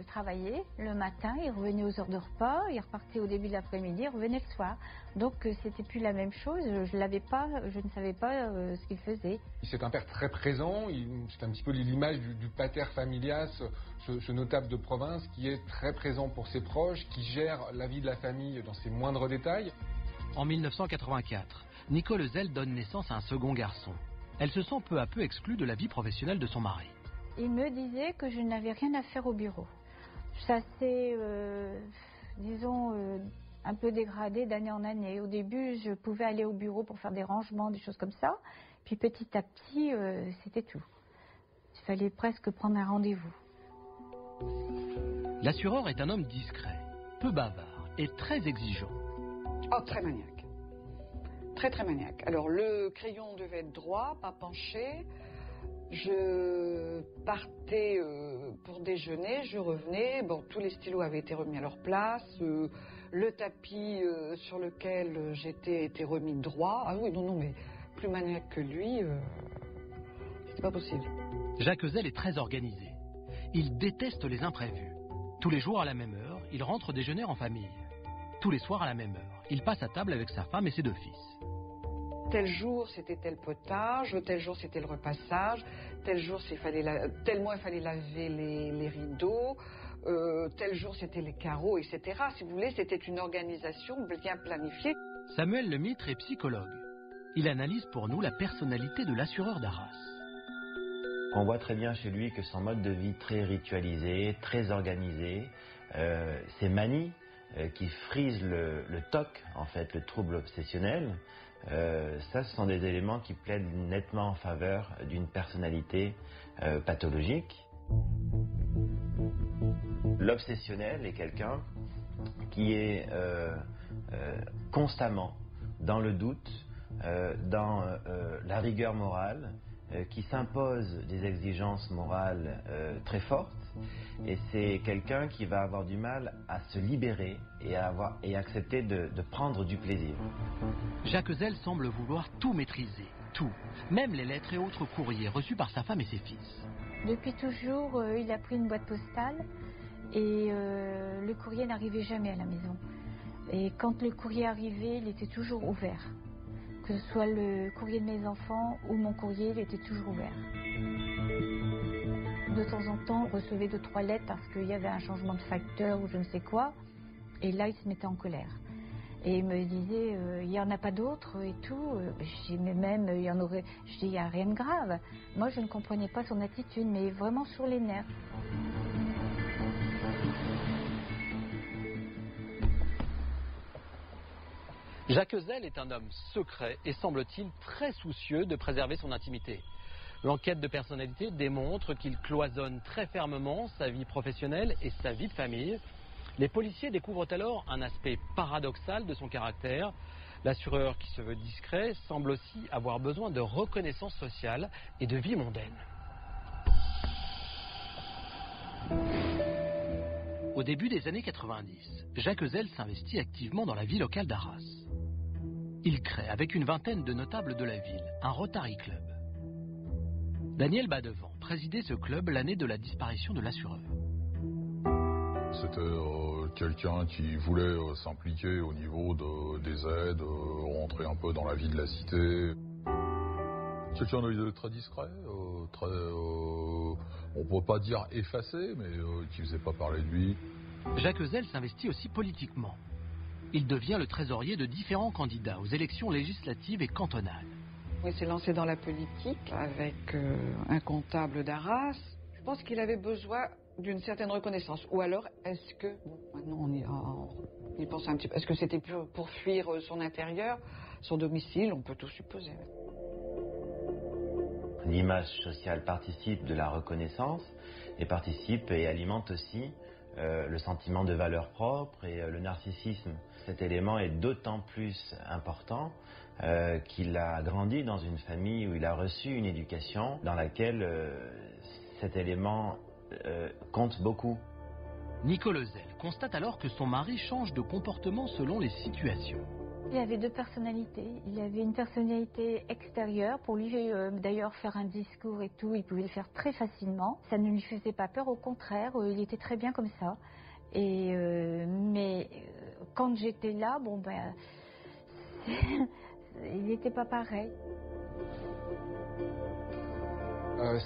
travailler le matin, il revenait aux heures de repas, il repartait au début de l'après-midi, il revenait le soir. Donc c'était plus la même chose, je ne savais pas ce qu'il faisait. C'est un père très présent, c'est un petit peu l'image du pater familias, ce notable de province qui est très présent pour ses proches, qui gère la vie de la famille dans ses moindres détails. En 1984, Nicole Ezel donne naissance à un second garçon. Elle se sent peu à peu exclue de la vie professionnelle de son mari. Il me disait que je n'avais rien à faire au bureau. Ça s'est, disons, un peu dégradé d'année en année. Au début, je pouvais aller au bureau pour faire des rangements, des choses comme ça. Puis petit à petit, c'était tout. Il fallait presque prendre un rendez-vous. L'assureur est un homme discret, peu bavard et très exigeant. Oh, très maniaque. Très maniaque. Alors le crayon devait être droit, pas penché. Je partais pour déjeuner, je revenais. Bon, tous les stylos avaient été remis à leur place. Le tapis sur lequel j'étais était remis droit. Ah oui, non, mais plus maniaque que lui, c'était pas possible. Jacques Ezel est très organisé. Il déteste les imprévus. Tous les jours à la même heure, il rentre déjeuner en famille. Tous les soirs à la même heure, il passe à table avec sa femme et ses deux fils. Tel jour, c'était tel potage, tel jour, c'était le repassage, tel jour, tel mois, il fallait laver les rideaux, tel jour, c'était les carreaux, etc. Si vous voulez, c'était une organisation bien planifiée. Samuel Lemitre est psychologue. Il analyse pour nous la personnalité de l'assureur d'Arras. On voit très bien chez lui que son mode de vie très ritualisé, très organisé, ses manies qui frisent le TOC, en fait, le trouble obsessionnel, ça, ce sont des éléments qui plaident nettement en faveur d'une personnalité pathologique. L'obsessionnel est quelqu'un qui est constamment dans le doute, dans la rigueur morale, qui s'impose des exigences morales très fortes. Et c'est quelqu'un qui va avoir du mal à se libérer et accepter de prendre du plaisir. Jacques Ezel semble vouloir tout maîtriser, tout, même les lettres et autres courriers reçus par sa femme et ses fils. Depuis toujours, il a pris une boîte postale et le courrier n'arrivait jamais à la maison. Et quand le courrier arrivait, il était toujours ouvert. Que ce soit le courrier de mes enfants ou mon courrier, il était toujours ouvert. De temps en temps, on recevait 2-3 lettres parce qu'il y avait un changement de facteur ou je ne sais quoi. Et là, il se mettait en colère. Et il me disait, il n'y en a pas d'autres et tout. Je dis, mais même, il y en aurait. Je dis, il n'y a rien de grave. Moi, je ne comprenais pas son attitude, mais vraiment sur les nerfs. Jacques Ezel est un homme secret et semble-t-il très soucieux de préserver son intimité. L'enquête de personnalité démontre qu'il cloisonne très fermement sa vie professionnelle et sa vie de famille. Les policiers découvrent alors un aspect paradoxal de son caractère. L'assureur, qui se veut discret, semble aussi avoir besoin de reconnaissance sociale et de vie mondaine. Au début des années 90, Jacques Ezel s'investit activement dans la vie locale d'Arras. Il crée, avec une vingtaine de notables de la ville, un Rotary Club. Daniel Badevant présidait ce club l'année de la disparition de l'assureur. C'était quelqu'un qui voulait s'impliquer au niveau des aides, rentrer un peu dans la vie de la cité. Quelqu'un de très discret, on ne peut pas dire effacé, mais qui ne faisait pas parler de lui. Jacques Ezel s'investit aussi politiquement. Il devient le trésorier de différents candidats aux élections législatives et cantonales. Il s'est lancé dans la politique avec un comptable d'Arras. Je pense qu'il avait besoin d'une certaine reconnaissance. Ou alors, est-ce que, maintenant il pense un petit peu, est-ce que c'était pour fuir son intérieur, son domicile? On peut tout supposer. L'image sociale participe de la reconnaissance et participe et alimente aussi le sentiment de valeur propre et le narcissisme. Cet élément est d'autant plus important qu'il a grandi dans une famille où il a reçu une éducation dans laquelle cet élément compte beaucoup. Nicole Ezel constate alors que son mari change de comportement selon les situations. Il avait deux personnalités. Il avait une personnalité extérieure. Pour lui, d'ailleurs, faire un discours et tout, il pouvait le faire très facilement. Ça ne lui faisait pas peur, au contraire, il était très bien comme ça. Mais quand j'étais là, il n'était pas pareil.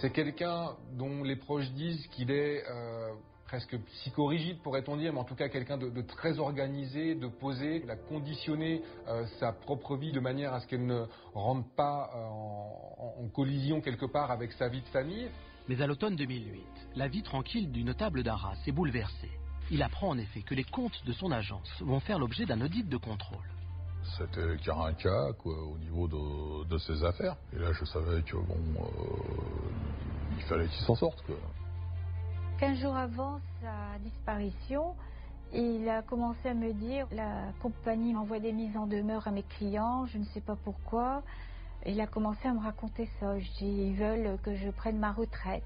C'est quelqu'un dont les proches disent qu'il est presque psychorigide, pourrait-on dire, mais en tout cas quelqu'un de très organisé, de posé. Il a conditionné sa propre vie de manière à ce qu'elle ne rentre pas en collision quelque part avec sa vie de famille. Mais à l'automne 2008, la vie tranquille du notable d'Arras est bouleversée. Il apprend en effet que les comptes de son agence vont faire l'objet d'un audit de contrôle. C'était Carinca, quoi, au niveau de ses affaires. Et là, je savais que il fallait qu'il s'en sorte, quoi. 15 jours avant sa disparition, il a commencé à me dire: la compagnie m'envoie des mises en demeure à mes clients, je ne sais pas pourquoi. Il a commencé à me raconter ça. Je dis: ils veulent que je prenne ma retraite.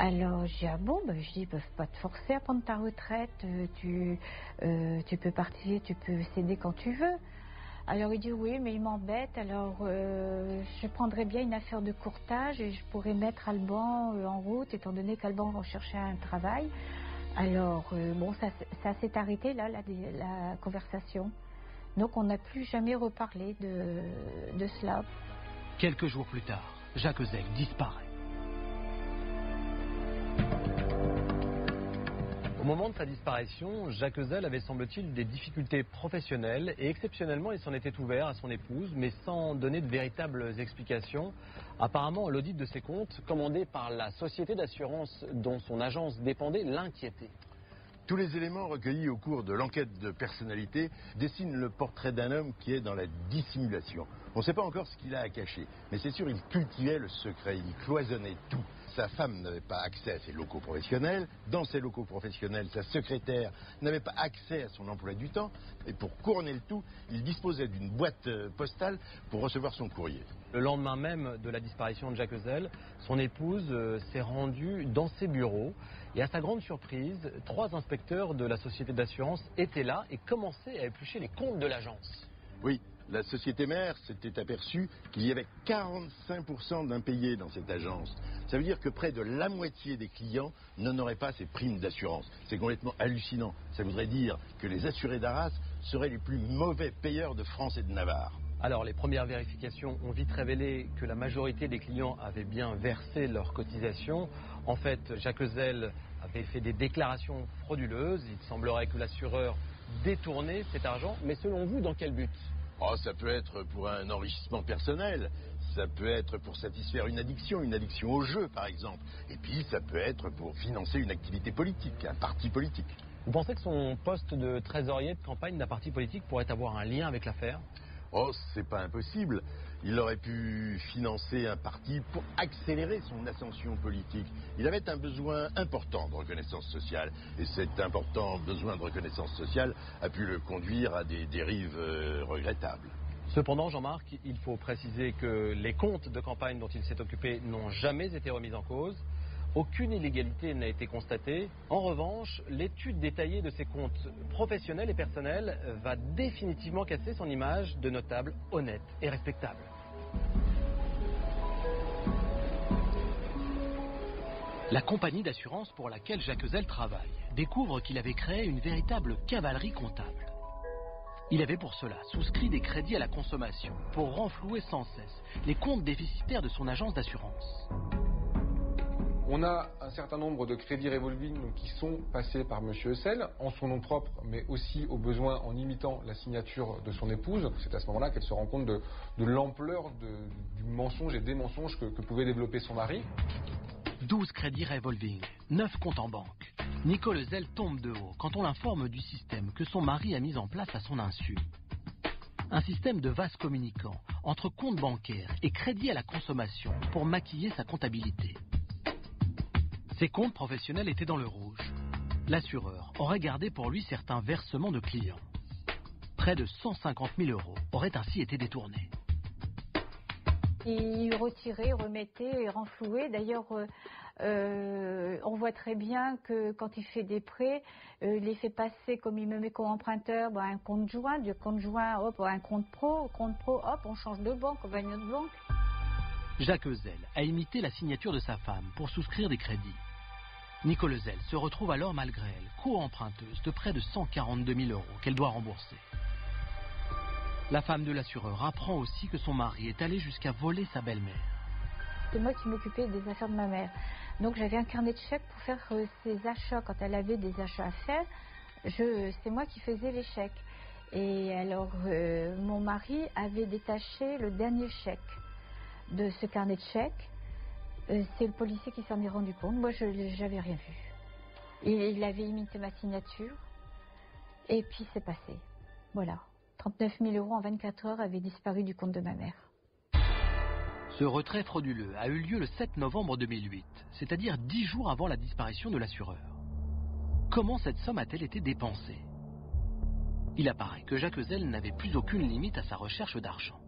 Alors je dis: ah bon, je dis: ils peuvent pas te forcer à prendre ta retraite, tu peux partir, tu peux céder quand tu veux. Alors il dit: oui, mais il m'embête, alors je prendrais bien une affaire de courtage et je pourrais mettre Alban en route, étant donné qu'Alban va chercher un travail. Alors ça s'est arrêté là, la conversation. Donc on n'a plus jamais reparlé de cela. Quelques jours plus tard, Jacques Ezel disparaît. Au moment de sa disparition, Jacques Ezel avait, semble-t-il, des difficultés professionnelles et exceptionnellement, il s'en était ouvert à son épouse, mais sans donner de véritables explications. Apparemment, l'audit de ses comptes, commandé par la société d'assurance dont son agence dépendait, l'inquiétait. Tous les éléments recueillis au cours de l'enquête de personnalité dessinent le portrait d'un homme qui est dans la dissimulation. On ne sait pas encore ce qu'il a à cacher, mais c'est sûr, il cultivait le secret, il cloisonnait tout. Sa femme n'avait pas accès à ses locaux professionnels. Dans ses locaux professionnels, sa secrétaire n'avait pas accès à son emploi du temps. Et pour couronner le tout, il disposait d'une boîte postale pour recevoir son courrier. Le lendemain même de la disparition de Jacques Ezel, son épouse s'est rendue dans ses bureaux. Et à sa grande surprise, 3 inspecteurs de la société d'assurance étaient là et commençaient à éplucher les comptes de l'agence. Oui. La société mère s'était aperçue qu'il y avait 45% d'impayés dans cette agence. Ça veut dire que près de la moitié des clients n'en auraient pas ces primes d'assurance. C'est complètement hallucinant. Ça voudrait dire que les assurés d'Arras seraient les plus mauvais payeurs de France et de Navarre. Alors, les premières vérifications ont vite révélé que la majorité des clients avaient bien versé leurs cotisations. En fait, Jacques Ezel avait fait des déclarations frauduleuses. Il semblerait que l'assureur détournait cet argent. Mais selon vous, dans quel but ? Oh, ça peut être pour un enrichissement personnel, ça peut être pour satisfaire une addiction au jeu par exemple, et puis ça peut être pour financer une activité politique, un parti politique. Vous pensez que son poste de trésorier de campagne d'un parti politique pourrait avoir un lien avec l'affaire? Oh, c'est pas impossible. Il aurait pu financer un parti pour accélérer son ascension politique. Il avait un besoin important de reconnaissance sociale. Et cet important besoin de reconnaissance sociale a pu le conduire à des dérives regrettables. Cependant, Jean-Marc, il faut préciser que les comptes de campagne dont il s'est occupé n'ont jamais été remis en cause. Aucune illégalité n'a été constatée. En revanche, l'étude détaillée de ses comptes professionnels et personnels va définitivement casser son image de notable honnête et respectable. La compagnie d'assurance pour laquelle Jacques Heuzel travaille découvre qu'il avait créé une véritable cavalerie comptable. Il avait pour cela souscrit des crédits à la consommation pour renflouer sans cesse les comptes déficitaires de son agence d'assurance. On a un certain nombre de crédits revolving qui sont passés par M. Heuzel en son nom propre, mais aussi au besoin en imitant la signature de son épouse. C'est à ce moment-là qu'elle se rend compte de l'ampleur du mensonge et des mensonges que pouvait développer son mari. 12 crédits revolving, 9 comptes en banque. Nicole Heuzel tombe de haut quand on l'informe du système que son mari a mis en place à son insu. Un système de vases communicants entre comptes bancaires et crédits à la consommation pour maquiller sa comptabilité. Ses comptes professionnels étaient dans le rouge. L'assureur aurait gardé pour lui certains versements de clients. Près de 150 000 € auraient ainsi été détournés. Il retirait, remettait et renflouait. D'ailleurs, on voit très bien que quand il fait des prêts, il les fait passer, comme il me met comme emprunteur, à un compte joint, du compte joint, hop, à un compte pro, hop, on change de banque, on va à une autre banque. Jacques Heuzel a imité la signature de sa femme pour souscrire des crédits. Nicole Heuzel se retrouve alors, malgré elle, co-emprunteuse de près de 142 000 € qu'elle doit rembourser. La femme de l'assureur apprend aussi que son mari est allé jusqu'à voler sa belle-mère. C'est moi qui m'occupais des affaires de ma mère. Donc j'avais un carnet de chèques pour faire ses achats. Quand elle avait des achats à faire, c'est moi qui faisais les chèques. Et alors mon mari avait détaché le dernier chèque de ce carnet de chèques. C'est le policier qui s'en est rendu compte. Moi, je n'avais rien vu. Il avait imité ma signature. Et puis, c'est passé. Voilà. 39 000 € en 24 heures avaient disparu du compte de ma mère. Ce retrait frauduleux a eu lieu le 7 novembre 2008, c'est-à-dire 10 jours avant la disparition de l'assureur. Comment cette somme a-t-elle été dépensée? Il apparaît que Jacques Heuzel n'avait plus aucune limite à sa recherche d'argent.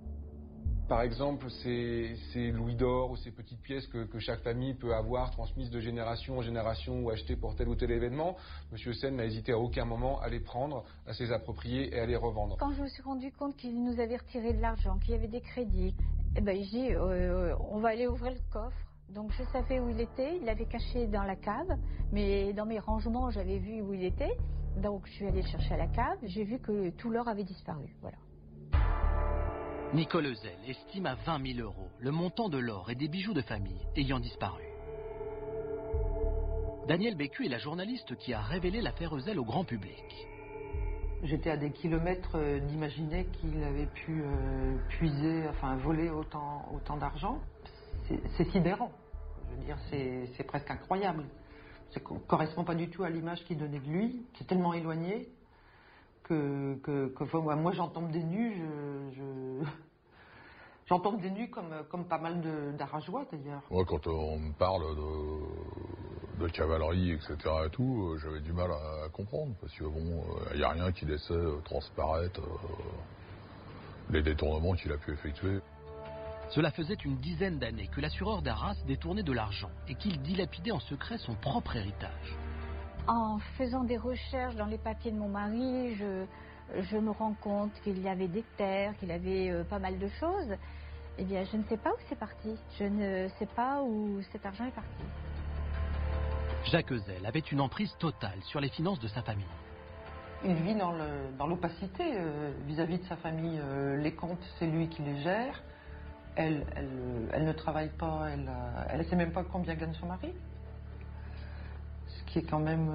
Par exemple, ces louis d'or ou ces petites pièces que chaque famille peut avoir transmises de génération en génération ou achetées pour tel ou tel événement, M. Heuzel n'a hésité à aucun moment à les prendre, à se les approprier et à les revendre. Quand je me suis rendu compte qu'il nous avait retiré de l'argent, qu'il y avait des crédits, j'ai dit on va aller ouvrir le coffre. Donc je savais où il était, il l'avait caché dans la cave, mais dans mes rangements j'avais vu où il était. Donc je suis allée le chercher à la cave, j'ai vu que tout l'or avait disparu. Voilà. Nicole Heuzel estime à 20 000 € le montant de l'or et des bijoux de famille ayant disparu. Danielle Bécu est la journaliste qui a révélé l'affaire Heuzel au grand public. J'étais à des kilomètres d'imaginer qu'il avait pu voler autant d'argent. C'est sidérant. Je veux dire, c'est presque incroyable. Ça ne correspond pas du tout à l'image qu'il donnait de lui. C'est tellement éloigné que moi j'en tombe des nues. J'en tombe des nues comme pas mal d'Arageois d'ailleurs. Moi, quand on me parle de cavalerie, etc. et tout, j'avais du mal à comprendre. Parce que bon, il n'y a rien qui laissait transparaître les détournements qu'il a pu effectuer. Cela faisait une dizaine d'années que l'assureur d'Arras détournait de l'argent et qu'il dilapidait en secret son propre héritage. En faisant des recherches dans les papiers de mon mari, je me rends compte qu'il y avait des terres, qu'il avait pas mal de choses. Eh bien, je ne sais pas où c'est parti. Je ne sais pas où cet argent est parti. Jacques Heuzel avait une emprise totale sur les finances de sa famille. Il vit dans l'opacité vis-à-vis de sa famille. Les comptes, c'est lui qui les gère. Elle ne travaille pas, elle ne sait même pas combien gagne son mari. Ce qui est quand même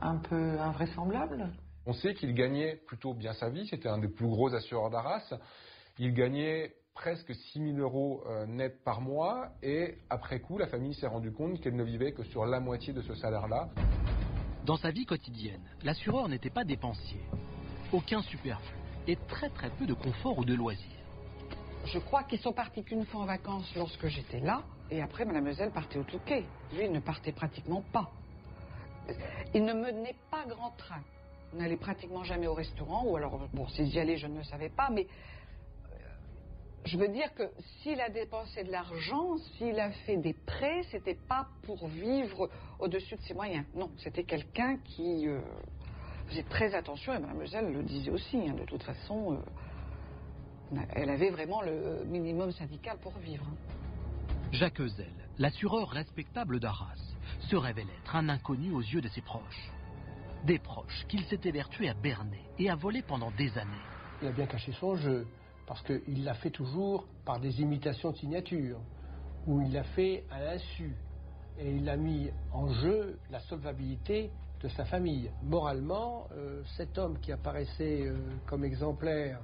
un peu invraisemblable. On sait qu'il gagnait plutôt bien sa vie, c'était un des plus gros assureurs d'Arras. Il gagnait presque 6 000 € net par mois et après coup, la famille s'est rendue compte qu'elle ne vivait que sur la moitié de ce salaire-là. Dans sa vie quotidienne, l'assureur n'était pas dépensier. Aucun superflu et très peu de confort ou de loisirs. Je crois qu'ils sont partis qu'une fois en vacances lorsque j'étais là, et après Madame Ezel partait au Touquet. Lui, il ne partait pratiquement pas. Il ne menait pas grand train. On n'allait pratiquement jamais au restaurant, ou alors, bon, s'il y allait, je ne le savais pas, mais je veux dire que s'il a dépensé de l'argent, s'il a fait des prêts, c'était pas pour vivre au-dessus de ses moyens. Non, c'était quelqu'un qui faisait très attention, et Madame Ezel le disait aussi, hein, de toute façon, elle avait vraiment le minimum syndical pour vivre. Jacques Ezel, l'assureur respectable d'Arras, se révèle être un inconnu aux yeux de ses proches. Des proches qu'il s'est évertué à berner et à voler pendant des années. Il a bien caché son jeu, parce qu'il l'a fait toujours par des imitations de signatures, ou il l'a fait à l'insu, et il a mis en jeu la solvabilité de sa famille. Moralement, cet homme qui apparaissait comme exemplaire,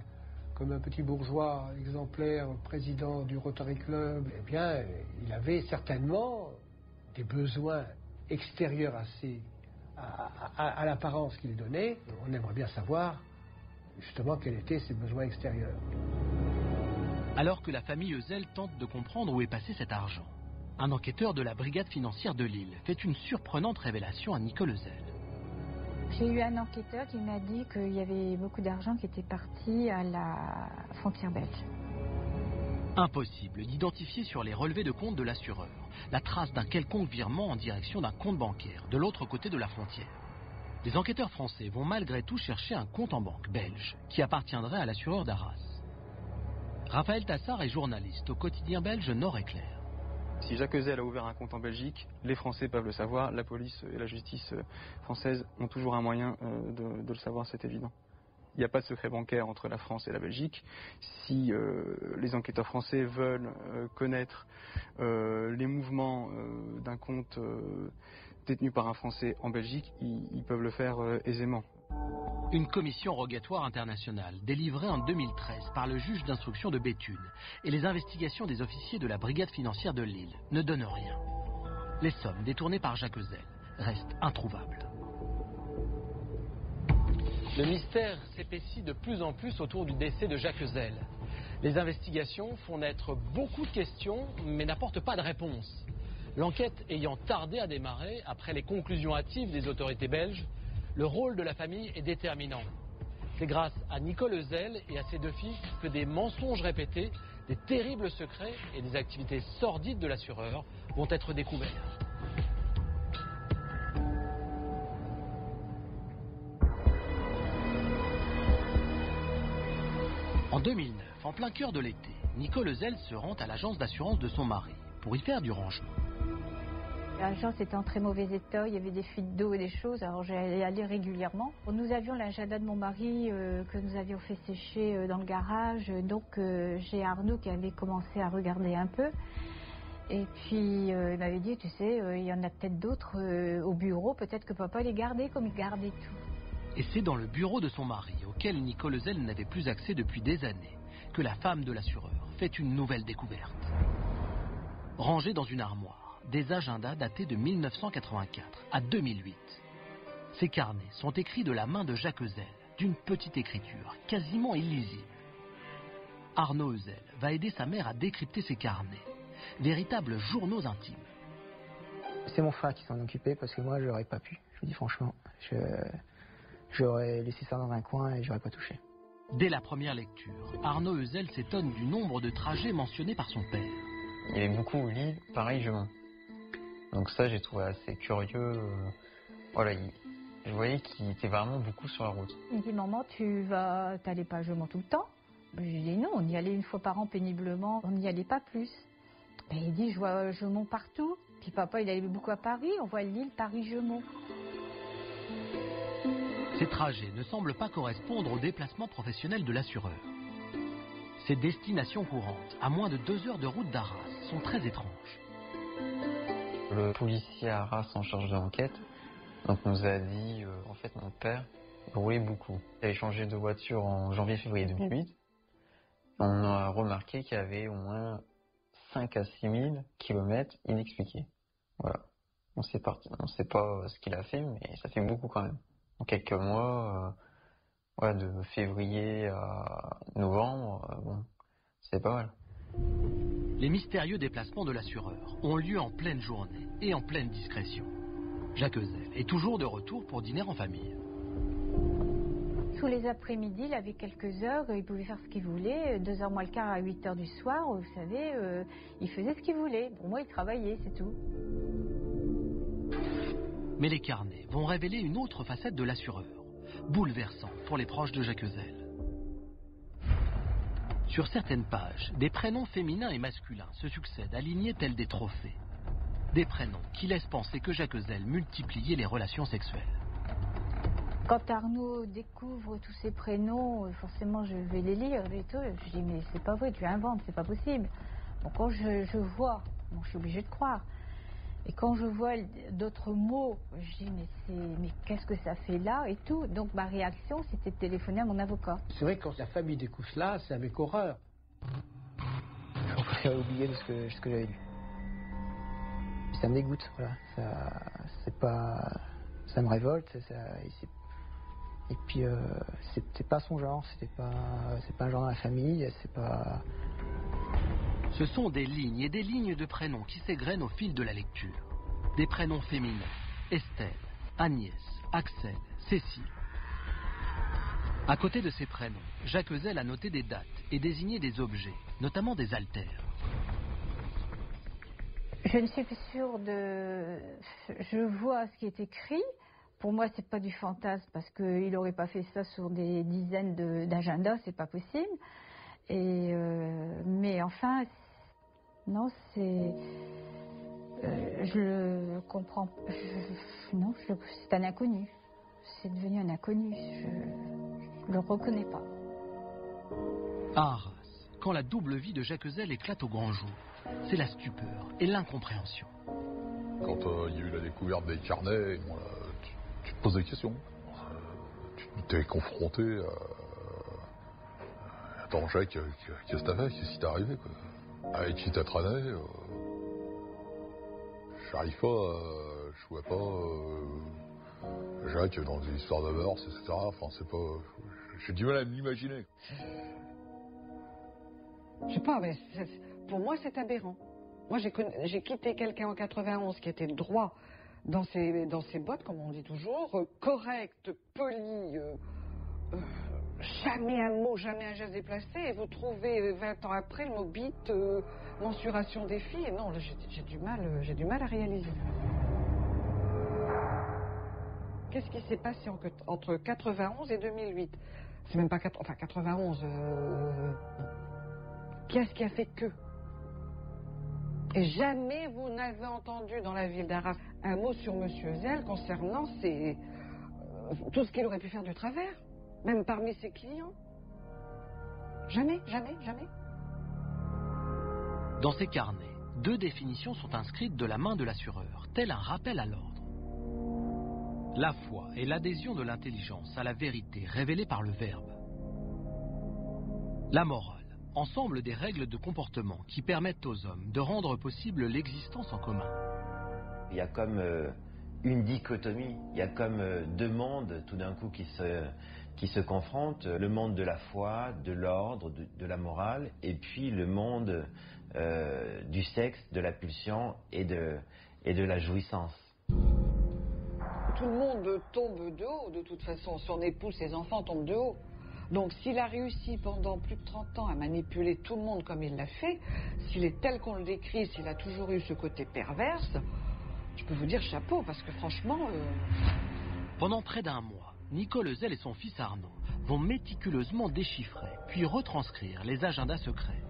comme un petit bourgeois exemplaire, président du Rotary Club, eh bien, il avait certainement des besoins extérieurs à l'apparence qu'il donnait. On aimerait bien savoir justement quels étaient ses besoins extérieurs. Alors que la famille Ezel tente de comprendre où est passé cet argent, un enquêteur de la brigade financière de Lille fait une surprenante révélation à Nicole Ezel. J'ai eu un enquêteur qui m'a dit qu'il y avait beaucoup d'argent qui était parti à la frontière belge. Impossible d'identifier sur les relevés de compte de l'assureur la trace d'un quelconque virement en direction d'un compte bancaire de l'autre côté de la frontière. Les enquêteurs français vont malgré tout chercher un compte en banque belge qui appartiendrait à l'assureur d'Arras. Raphaël Tassard est journaliste au quotidien belge Nord-Éclair. Si Jacques Ezel a ouvert un compte en Belgique, les Français peuvent le savoir, la police et la justice française ont toujours un moyen de le savoir, c'est évident. Il n'y a pas de secret bancaire entre la France et la Belgique. Si les enquêteurs français veulent connaître les mouvements d'un compte détenu par un Français en Belgique, ils peuvent le faire aisément. Une commission rogatoire internationale délivrée en 2013 par le juge d'instruction de Béthune et les investigations des officiers de la brigade financière de Lille ne donnent rien. Les sommes détournées par Jacques Ezel restent introuvables. Le mystère s'épaissit de plus en plus autour du décès de Jacques Ezel. Les investigations font naître beaucoup de questions mais n'apportent pas de réponse. L'enquête ayant tardé à démarrer après les conclusions hâtives des autorités belges, le rôle de la famille est déterminant. C'est grâce à Nicole Ezel et à ses deux filles que des mensonges répétés, des terribles secrets et des activités sordides de l'assureur vont être découverts. En 2009, en plein cœur de l'été, Nicole Ezel se rend à l'agence d'assurance de son mari pour y faire du rangement. L'agence était en très mauvais état, il y avait des fuites d'eau et des choses, alors j'allais aller régulièrement. Nous avions l'agenda de mon mari que nous avions fait sécher dans le garage, donc j'ai Arnaud qui avait commencé à regarder un peu. Et puis il m'avait dit, tu sais, il y en a peut-être d'autres au bureau, peut-être que papa les gardait comme il gardait tout. Et c'est dans le bureau de son mari, auquel Nicole Ezel n'avait plus accès depuis des années, que la femme de l'assureur fait une nouvelle découverte. Rangée dans une armoire, des agendas datés de 1984 à 2008. Ces carnets sont écrits de la main de Jacques Ezel, d'une petite écriture quasiment illisible. Arnaud Ezel va aider sa mère à décrypter ces carnets, véritables journaux intimes. C'est mon frère qui s'en occupait parce que moi je n'aurais pas pu. Je vous dis franchement, j'aurais laissé ça dans un coin et j'aurais pas touché. Dès la première lecture, Arnaud Ezel s'étonne du nombre de trajets mentionnés par son père. Il est beaucoup au lit, pareil je mens. Donc ça j'ai trouvé assez curieux. Voilà, je voyais qu'il était vraiment beaucoup sur la route. Il me dit, maman, t'allais pas à Gemont tout le temps? Je lui dis non, on y allait une fois par an péniblement, on n'y allait pas plus. Et il dit, je vois Gemont partout. Puis papa, il allait beaucoup à Paris, on voit Lille, Paris, Gemont. Ces trajets ne semblent pas correspondre au déplacement professionnel de l'assureur. Ces destinations courantes, à moins de 2 heures de route d'Arras, sont très étranges. Le policier à Arras en charge de l'enquête nous a dit, en fait mon père roulait beaucoup. Il avait changé de voiture en janvier-février 2008. On a remarqué qu'il y avait au moins 5 à 6 000 kilomètres inexpliqués. Voilà. On sait pas ce qu'il a fait, mais ça fait beaucoup quand même. En quelques mois, de février à novembre, bon, c'est pas mal. Les mystérieux déplacements de l'assureur ont lieu en pleine journée et en pleine discrétion. Jacques Ezel est toujours de retour pour dîner en famille. Tous les après-midi, il avait quelques heures, il pouvait faire ce qu'il voulait. 2h moins le quart à 8h du soir, vous savez, il faisait ce qu'il voulait. Pour moi, il travaillait, c'est tout. Mais les carnets vont révéler une autre facette de l'assureur, bouleversant pour les proches de Jacques Ezel. Sur certaines pages, des prénoms féminins et masculins se succèdent, alignés tels des trophées. Des prénoms qui laissent penser que Jacques Ezel multipliait les relations sexuelles. Quand Arnaud découvre tous ces prénoms, forcément je vais les lire et tout. Je dis mais c'est pas vrai, tu inventes, c'est pas possible. Bon, quand je vois, bon, je suis obligée de croire. Et quand je vois d'autres mots, je dis mais qu'est-ce que ça fait là et tout. Donc ma réaction c'était de téléphoner à mon avocat. C'est vrai que quand la famille découvre cela, c'est avec horreur. Il faut pas oublier de ce que j'avais lu. Ça me dégoûte, voilà. Ça me révolte. Et puis c'était pas son genre, c'est pas un genre dans la famille, c'est pas. Ce sont des lignes et des lignes de prénoms qui s'égrènent au fil de la lecture. Des prénoms féminins, Estelle, Agnès, Axel, Cécile. À côté de ces prénoms, Jacques Ezel a noté des dates et désigné des objets, notamment des haltères. Je ne suis pas sûre de... Je vois ce qui est écrit. Pour moi, c'est pas du fantasme parce qu'il n'aurait pas fait ça sur des dizaines d'agendas, c'est pas possible. Mais enfin, non, c'est... je le comprends. Non, c'est un inconnu. C'est devenu un inconnu. Je le reconnais pas. À Arras, quand la double vie de Jacques Ezel éclate au grand jour, c'est la stupeur et l'incompréhension. Quand il y a eu la découverte des carnets, tu te poses des questions. Tu t'es confronté à... Attends, Jacques, qu'est-ce que t'as fait? Qu'est-ce qui t'est arrivé, quoi? Avec qui t'as traîné? J'arrive pas, je vois pas Jacques dans des histoires de mœurs, etc. Enfin, c'est pas... J'ai du mal à m'imaginer. Je sais pas, mais pour moi, c'est aberrant. Moi, j'ai quitté quelqu'un en 91 qui était droit dans ses bottes, comme on dit toujours, correct, poli, jamais un mot, jamais un geste déplacé, et vous trouvez 20 ans après le mot bite, mensuration des filles, et non, là, j'ai du mal à réaliser. Qu'est-ce qui s'est passé entre 91 et 2008? C'est même pas 91. Qu'est-ce qui a fait que? Et jamais vous n'avez entendu dans la ville d'Arras un mot sur Monsieur Ezel concernant tout ce qu'il aurait pu faire de travers, même parmi ses clients. Jamais, jamais, jamais. Dans ces carnets, 2 définitions sont inscrites de la main de l'assureur, tel un rappel à l'ordre. La foi et l'adhésion de l'intelligence à la vérité révélée par le Verbe. La morale. Ensemble des règles de comportement qui permettent aux hommes de rendre possible l'existence en commun. Il y a comme une dichotomie, il y a comme 2 mondes tout d'un coup qui se confrontent, le monde de la foi, de l'ordre, de la morale, et puis le monde du sexe, de la pulsion et de la jouissance. Tout le monde tombe de haut, de toute façon, son épouse, ses enfants tombent de haut. Donc s'il a réussi pendant plus de 30 ans à manipuler tout le monde comme il l'a fait, s'il est tel qu'on le décrit, s'il a toujours eu ce côté perverse, je peux vous dire chapeau, parce que franchement... Pendant près d'1 mois, Nicole Ezel et son fils Arnaud vont méticuleusement déchiffrer, puis retranscrire les agendas secrets.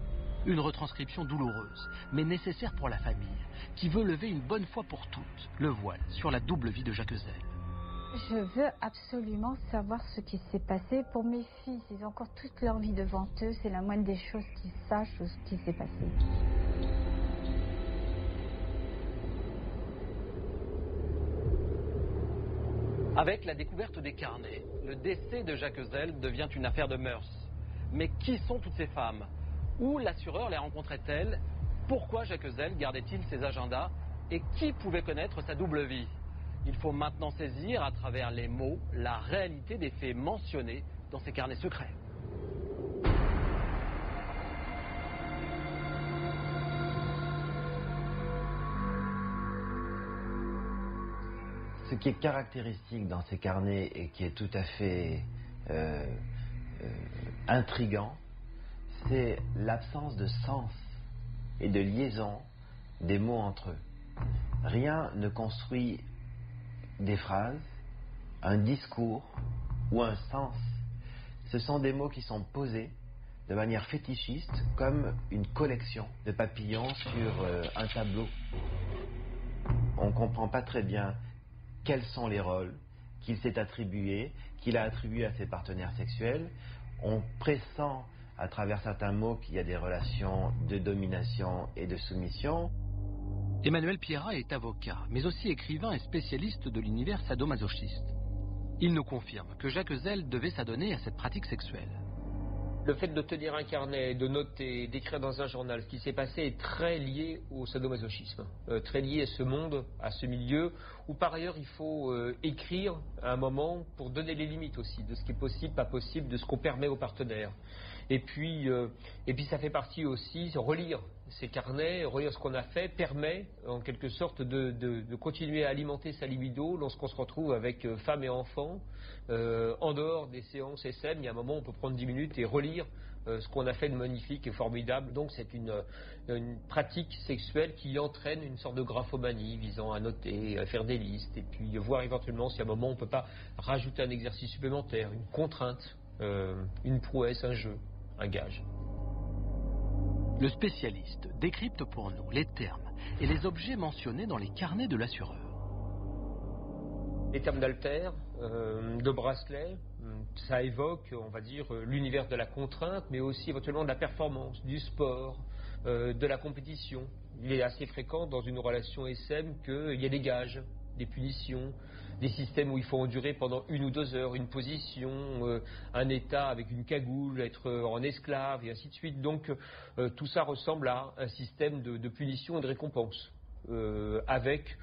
Une retranscription douloureuse, mais nécessaire pour la famille, qui veut lever une bonne fois pour toutes le voile sur la double vie de Jacques Ezel. Je veux absolument savoir ce qui s'est passé pour mes fils. Ils ont encore toute leur vie devant eux. C'est la moindre des choses qu'ils sachent ce qui s'est passé. Avec la découverte des carnets, le décès de Jacques Ezel devient une affaire de mœurs. Mais qui sont toutes ces femmes? Où l'assureur les rencontrait-elle? Pourquoi Jacques Ezel gardait-il ses agendas? Et qui pouvait connaître sa double vie? Il faut maintenant saisir, à travers les mots, la réalité des faits mentionnés dans ces carnets secrets. Ce qui est caractéristique dans ces carnets et qui est tout à fait intriguant, c'est l'absence de sens et de liaison des mots entre eux. Rien ne construit des phrases, un discours ou un sens. Ce sont des mots qui sont posés de manière fétichiste, comme une collection de papillons sur un tableau. On ne comprend pas très bien quels sont les rôles qu'il s'est attribués, qu'il a attribués à ses partenaires sexuels. On pressent à travers certains mots qu'il y a des relations de domination et de soumission. Emmanuel Pierrat est avocat, mais aussi écrivain et spécialiste de l'univers sadomasochiste. Il nous confirme que Jacques Ezel devait s'adonner à cette pratique sexuelle. Le fait de tenir un carnet, de noter, d'écrire dans un journal ce qui s'est passé est très lié au sadomasochisme, très lié à ce monde, à ce milieu, où par ailleurs il faut écrire à un moment pour donner les limites aussi, de ce qui est possible, pas possible, de ce qu'on permet aux partenaires. Et puis ça fait partie aussi, relire ces carnets, relire ce qu'on a fait, permet en quelque sorte de continuer à alimenter sa libido lorsqu'on se retrouve avec femmes et enfants. En dehors des séances SM, il y a un moment où on peut prendre 10 minutes et relire ce qu'on a fait de magnifique et formidable. Donc c'est une pratique sexuelle qui entraîne une sorte de graphomanie visant à noter, à faire des listes et puis voir éventuellement si à un moment on ne peut pas rajouter un exercice supplémentaire, une contrainte, une prouesse, un jeu, un gage. Le spécialiste décrypte pour nous les termes et les objets mentionnés dans les carnets de l'assureur. Les termes d'haltère, de bracelet, ça évoque, on va dire, l'univers de la contrainte, mais aussi éventuellement de la performance, du sport, de la compétition. Il est assez fréquent dans une relation SM qu'il y a des gages, des punitions, des systèmes où il faut endurer pendant 1 ou 2 heures une position, un état avec une cagoule, être en esclave et ainsi de suite. Donc tout ça ressemble à un système de punition et de récompense, avec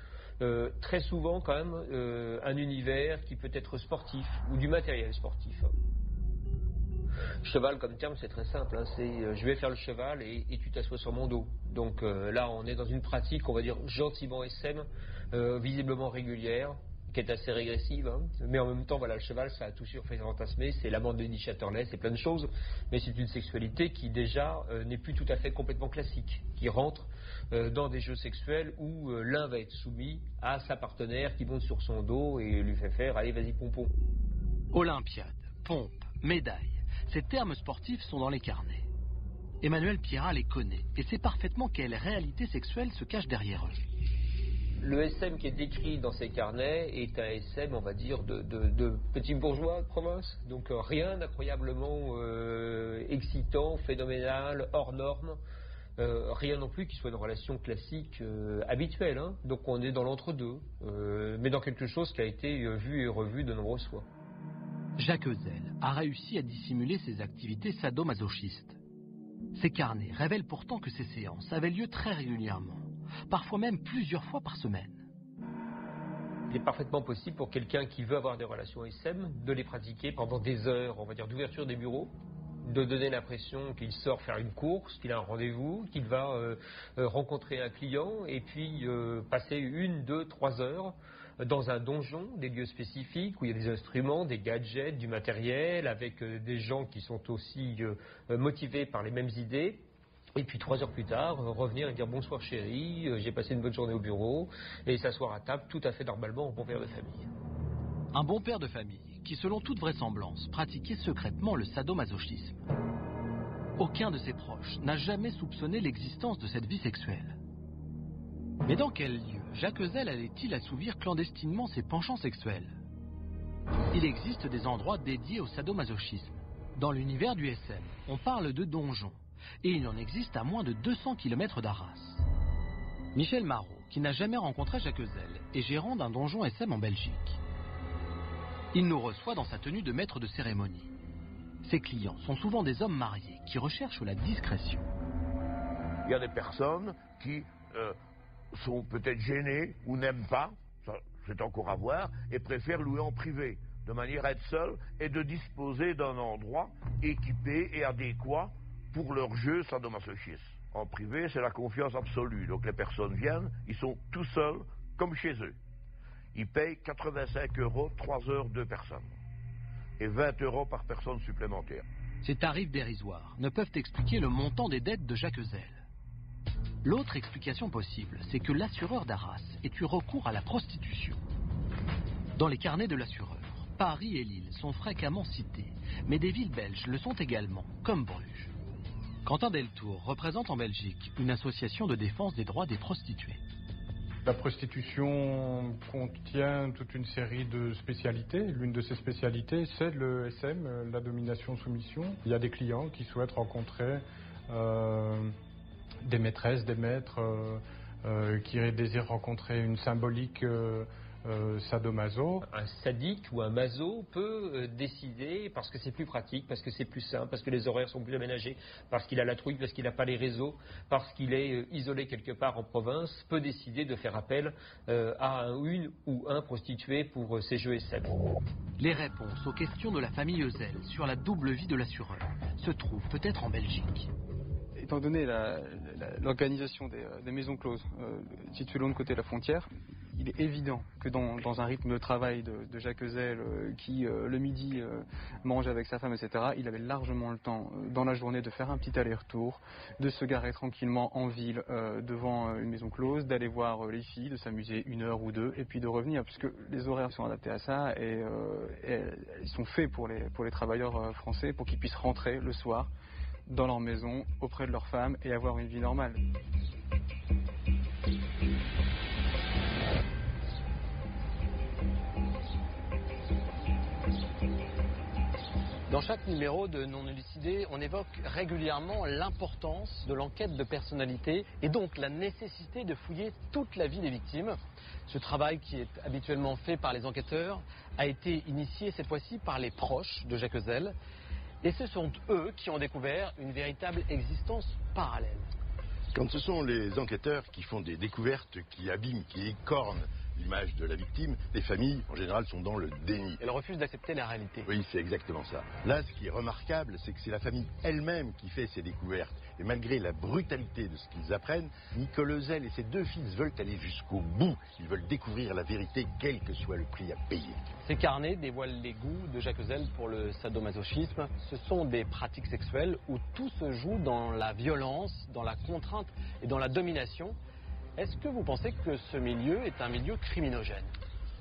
très souvent quand même un univers qui peut être sportif ou du matériel sportif. Cheval comme terme c'est très simple, hein, c'est je vais faire le cheval et tu t'assois sur mon dos. Donc là on est dans une pratique on va dire gentiment SM, visiblement régulière, qui est assez régressive, hein. Mais en même temps voilà, le cheval ça a toujours fait fantasmer, c'est l'amant de Denis Chatterley, c'est plein de choses, mais c'est une sexualité qui déjà n'est plus tout à fait complètement classique, qui rentre dans des jeux sexuels où l'un va être soumis à sa partenaire qui monte sur son dos et lui fait faire allez vas-y pompon. Olympiade, pompe, médaille, ces termes sportifs sont dans les carnets. Emmanuel Pierrat les connaît et sait parfaitement quelle réalité sexuelle se cache derrière eux. Le SM qui est décrit dans ces carnets est un SM, on va dire, de petits bourgeois de province. Donc rien d'incroyablement excitant, phénoménal, hors norme. Rien non plus qui soit une relation classique habituelle. Hein. Donc on est dans l'entre-deux, mais dans quelque chose qui a été vu et revu de nombreuses fois. Jacques Ezel a réussi à dissimuler ses activités sadomasochistes. Ces carnets révèlent pourtant que ces séances avaient lieu très régulièrement, parfois même plusieurs fois par semaine. Il est parfaitement possible pour quelqu'un qui veut avoir des relations SM de les pratiquer pendant des heures, on va dire, d'ouverture des bureaux, de donner l'impression qu'il sort faire une course, qu'il a un rendez-vous, qu'il va rencontrer un client et puis passer 1, 2, 3 heures dans un donjon, des lieux spécifiques où il y a des instruments, des gadgets, du matériel, avec des gens qui sont aussi motivés par les mêmes idées. Et puis 3 heures plus tard, revenir et dire bonsoir chérie, j'ai passé une bonne journée au bureau, et s'asseoir à table tout à fait normalement en bon père de famille. Un bon père de famille qui, selon toute vraisemblance, pratiquait secrètement le sadomasochisme. Aucun de ses proches n'a jamais soupçonné l'existence de cette vie sexuelle. Mais dans quel lieu Jacques Ezel allait-il assouvir clandestinement ses penchants sexuels? Il existe des endroits dédiés au sadomasochisme. Dans l'univers du SM, on parle de donjons. Et il en existe à moins de 200 km d'Arras. Michel Marot, qui n'a jamais rencontré Jacques Ezel, est gérant d'un donjon SM en Belgique. Il nous reçoit dans sa tenue de maître de cérémonie. Ses clients sont souvent des hommes mariés qui recherchent la discrétion. Il y a des personnes qui sont peut-être gênés ou n'aiment pas, ça, c'est encore à voir, et préfèrent louer en privé, de manière à être seuls et de disposer d'un endroit équipé et adéquat pour leur jeu sadomasochisme. En privé, c'est la confiance absolue. Donc les personnes viennent, ils sont tout seuls, comme chez eux. Ils payent 85 €, 3 heures, 2 personnes. Et 20 € par personne supplémentaire. Ces tarifs dérisoires ne peuvent expliquer le montant des dettes de Jacques Ezel. L'autre explication possible, c'est que l'assureur d'Arras ait eu recours à la prostitution. Dans les carnets de l'assureur, Paris et Lille sont fréquemment cités, mais des villes belges le sont également, comme Bruges. Quentin Deltour représente en Belgique une association de défense des droits des prostituées. La prostitution contient toute une série de spécialités. L'une de ces spécialités, c'est le SM, la domination-soumission. Il y a des clients qui souhaitent rencontrer des maîtresses, des maîtres, qui désirent rencontrer une symbolique sadomaso. Un sadique ou un maso peut décider, parce que c'est plus pratique, parce que c'est plus simple, parce que les horaires sont plus aménagés, parce qu'il a la trouille, parce qu'il n'a pas les réseaux, parce qu'il est isolé quelque part en province, peut décider de faire appel à une ou un prostitué pour ses jeux SM. Les réponses aux questions de la famille Ezel sur la double vie de l'assureur se trouvent peut-être en Belgique. Étant donné l'organisation des maisons closes situées de l'autre côté de la frontière, il est évident que dans un rythme de travail de Jacques Ezel qui le midi mange avec sa femme, etc., il avait largement le temps dans la journée de faire un petit aller-retour, de se garer tranquillement en ville devant une maison close, d'aller voir les filles, de s'amuser 1 heure ou 2 et puis de revenir, puisque les horaires sont adaptés à ça et ils sont faits pour les travailleurs français pour qu'ils puissent rentrer le soir dans leur maison, auprès de leur femme et avoir une vie normale. Dans chaque numéro de Non élucidé, on évoque régulièrement l'importance de l'enquête de personnalité et donc la nécessité de fouiller toute la vie des victimes. Ce travail qui est habituellement fait par les enquêteurs a été initié cette fois-ci par les proches de Jacques Ezel. Et ce sont eux qui ont découvert une véritable existence parallèle. Quand ce sont les enquêteurs qui font des découvertes, qui abîment, qui écornent l'image de la victime, les familles, en général, sont dans le déni. Elles refusent d'accepter la réalité. Oui, c'est exactement ça. Là, ce qui est remarquable, c'est que c'est la famille elle-même qui fait ces découvertes. Et malgré la brutalité de ce qu'ils apprennent, Nicole Ezel et ses 2 fils veulent aller jusqu'au bout. Ils veulent découvrir la vérité, quel que soit le prix à payer. Ces carnets dévoilent les goûts de Jacques Ezel pour le sadomasochisme. Ce sont des pratiques sexuelles où tout se joue dans la violence, dans la contrainte et dans la domination. Est-ce que vous pensez que ce milieu est un milieu criminogène ?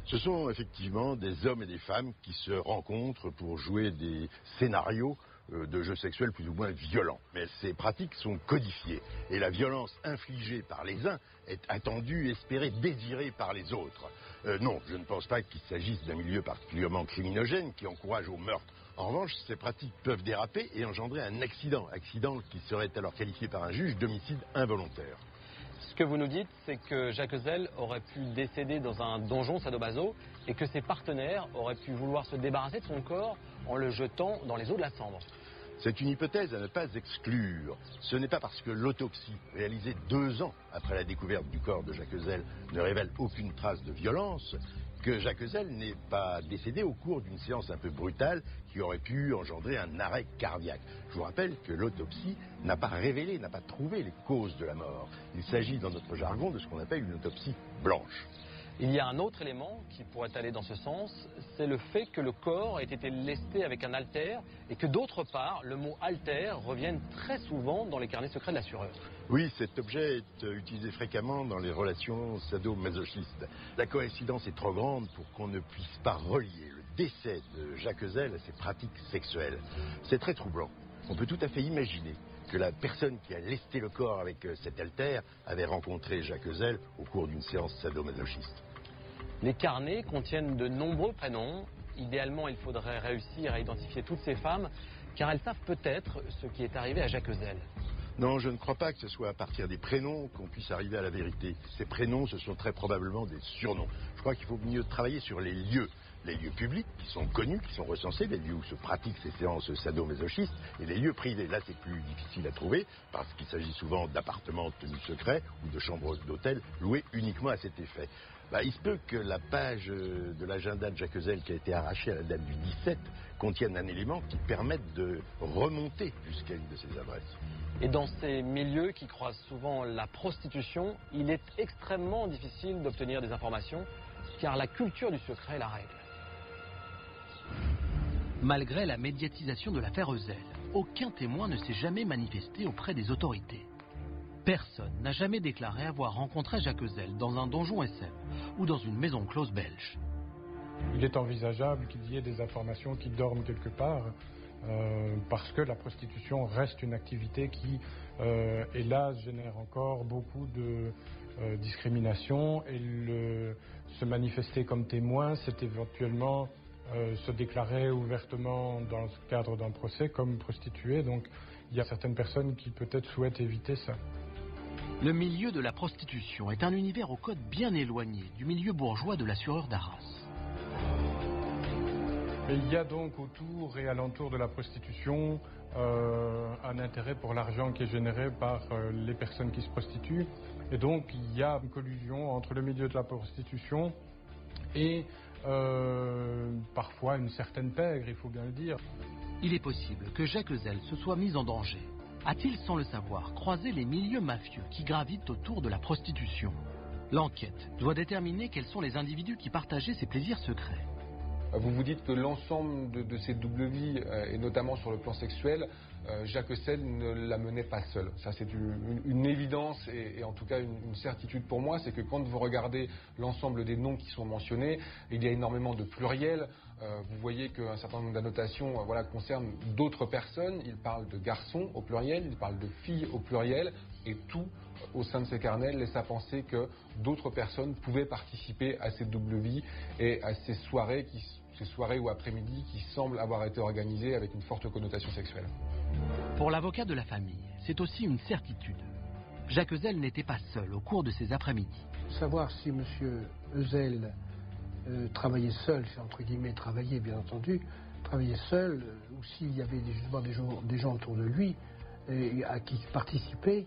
Ce sont effectivement des hommes et des femmes qui se rencontrent pour jouer des scénarios de jeux sexuels plus ou moins violents. Mais ces pratiques sont codifiées et la violence infligée par les uns est attendue, espérée, désirée par les autres. Non, je ne pense pas qu'il s'agisse d'un milieu particulièrement criminogène qui encourage au meurtre. En revanche, ces pratiques peuvent déraper et engendrer un accident qui serait alors qualifié par un juge d'homicide involontaire. Ce que vous nous dites, c'est que Jacques Ezel aurait pu décéder dans un donjon sadomaso et que ses partenaires auraient pu vouloir se débarrasser de son corps en le jetant dans les eaux de la Sambre. C'est une hypothèse à ne pas exclure. Ce n'est pas parce que l'autopsie, réalisée 2 ans après la découverte du corps de Jacques Ezel, ne révèle aucune trace de violence que Jacques Ezel n'est pas décédé au cours d'une séance un peu brutale qui aurait pu engendrer un arrêt cardiaque. Je vous rappelle que l'autopsie n'a pas révélé, n'a pas trouvé les causes de la mort. Il s'agit dans notre jargon de ce qu'on appelle une autopsie blanche. Il y a un autre élément qui pourrait aller dans ce sens, c'est le fait que le corps ait été lesté avec un haltère et que d'autre part, le mot haltère revienne très souvent dans les carnets secrets de l'assureur. Oui, cet objet est utilisé fréquemment dans les relations sadomasochistes. La coïncidence est trop grande pour qu'on ne puisse pas relier le décès de Jacques Ezel à ses pratiques sexuelles. C'est très troublant. On peut tout à fait imaginer que la personne qui a lesté le corps avec cet haltère avait rencontré Jacques Ezel au cours d'une séance sadomasochiste. Les carnets contiennent de nombreux prénoms. Idéalement, il faudrait réussir à identifier toutes ces femmes, car elles savent peut-être ce qui est arrivé à Jacques Ezel. Non, je ne crois pas que ce soit à partir des prénoms qu'on puisse arriver à la vérité. Ces prénoms, ce sont très probablement des surnoms. Je crois qu'il faut mieux travailler sur les lieux. les lieux publics qui sont connus, qui sont recensés, les lieux où se pratiquent ces séances sadomasochistes, et les lieux privés. Là, c'est plus difficile à trouver parce qu'il s'agit souvent d'appartements tenus secrets ou de chambres d'hôtel louées uniquement à cet effet. Il se peut que la page de l'agenda de Jacques Heuzel qui a été arrachée à la date du 17 contienne un élément qui permette de remonter jusqu'à une de ces adresses. Et dans ces milieux qui croisent souvent la prostitution, il est extrêmement difficile d'obtenir des informations car la culture du secret est la règle. Malgré la médiatisation de l'affaire Heuzel, aucun témoin ne s'est jamais manifesté auprès des autorités. Personne n'a jamais déclaré avoir rencontré Jacques Heuzel dans un donjon SM ou dans une maison close belge. Il est envisageable qu'il y ait des informations qui dorment quelque part parce que la prostitution reste une activité qui, hélas, génère encore beaucoup de discrimination et se manifester comme témoin, c'est éventuellement se déclarer ouvertement dans le cadre d'un procès comme prostituée. Donc il y a certaines personnes qui peut-être souhaitent éviter ça. Le milieu de la prostitution est un univers au code bien éloigné du milieu bourgeois de l'assureur d'Arras. Et il y a donc autour et alentour de la prostitution un intérêt pour l'argent qui est généré par les personnes qui se prostituent. Et donc il y a une collusion entre le milieu de la prostitution et parfois une certaine pègre, il faut bien le dire. Il est possible que Jacques Heuzel se soit mis en danger. A-t-il, sans le savoir, croisé les milieux mafieux qui gravitent autour de la prostitution? L'enquête doit déterminer quels sont les individus qui partageaient ces plaisirs secrets. Vous vous dites que l'ensemble de ces doubles vies, et notamment sur le plan sexuel, Jacques Heuzel ne la menait pas seul. Ça, c'est une évidence et en tout cas une certitude pour moi, c'est que quand vous regardez l'ensemble des noms qui sont mentionnés, il y a énormément de pluriels. Vous voyez qu'un certain nombre d'annotations concernent d'autres personnes. Il parle de garçons au pluriel, il parle de filles au pluriel, et tout au sein de ces carnets laisse à penser que d'autres personnes pouvaient participer à ces doubles vies et à ces soirées ou après-midi qui semblent avoir été organisées avec une forte connotation sexuelle. Pour l'avocat de la famille, c'est aussi une certitude. Jacques Heuzel n'était pas seul au cours de ces après-midi. Savoir si M. Heuzel travaillait seul, c'est entre guillemets travailler bien entendu, travaillait seul, ou s'il y avait justement des gens autour de lui à qui participaient,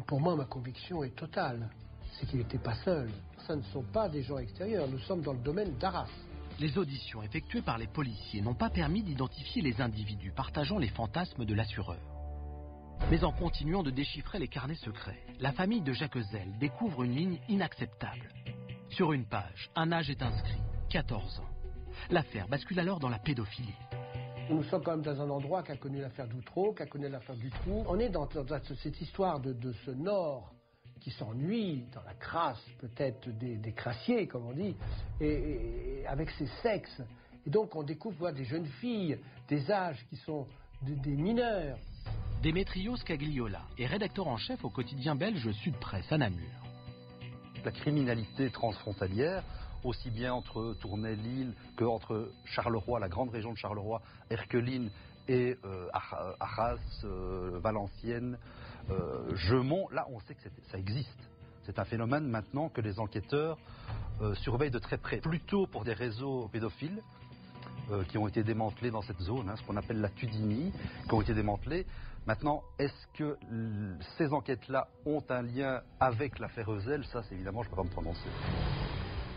pour moi ma conviction est totale, c'est qu'il n'était pas seul. Ce ne sont pas des gens extérieurs, nous sommes dans le domaine d'Arras. Les auditions effectuées par les policiers n'ont pas permis d'identifier les individus partageant les fantasmes de l'assureur. Mais en continuant de déchiffrer les carnets secrets, la famille de Jacques Heuzel découvre une ligne inacceptable. Sur une page, un âge est inscrit, 14 ans. L'affaire bascule alors dans la pédophilie. Nous sommes quand même dans un endroit qui a connu l'affaire d'Outreau, qui a connu l'affaire Dutroux. On est dans cette histoire de ce Nord qui s'ennuie, dans la crasse peut-être des crassiers, comme on dit, et avec ses sexes. Et donc on découvre des jeunes filles, des âges qui sont des mineurs. Démétrios Scagliola est rédacteur en chef au quotidien belge Sud Presse à Namur. La criminalité transfrontalière, aussi bien entre Tournai-Lille qu'entre Charleroi, la grande région de Charleroi, Erqueline et Arras, Valenciennes, Jeumont, là on sait que ça existe. C'est un phénomène maintenant que les enquêteurs surveillent de très près. Plutôt pour des réseaux pédophiles qui ont été démantelés dans cette zone, ce qu'on appelle la Tudini, qui ont été démantelés. Maintenant, est-ce que ces enquêtes-là ont un lien avec l'affaire Heuzel? Ça, c'est évidemment, je ne peux pas me prononcer.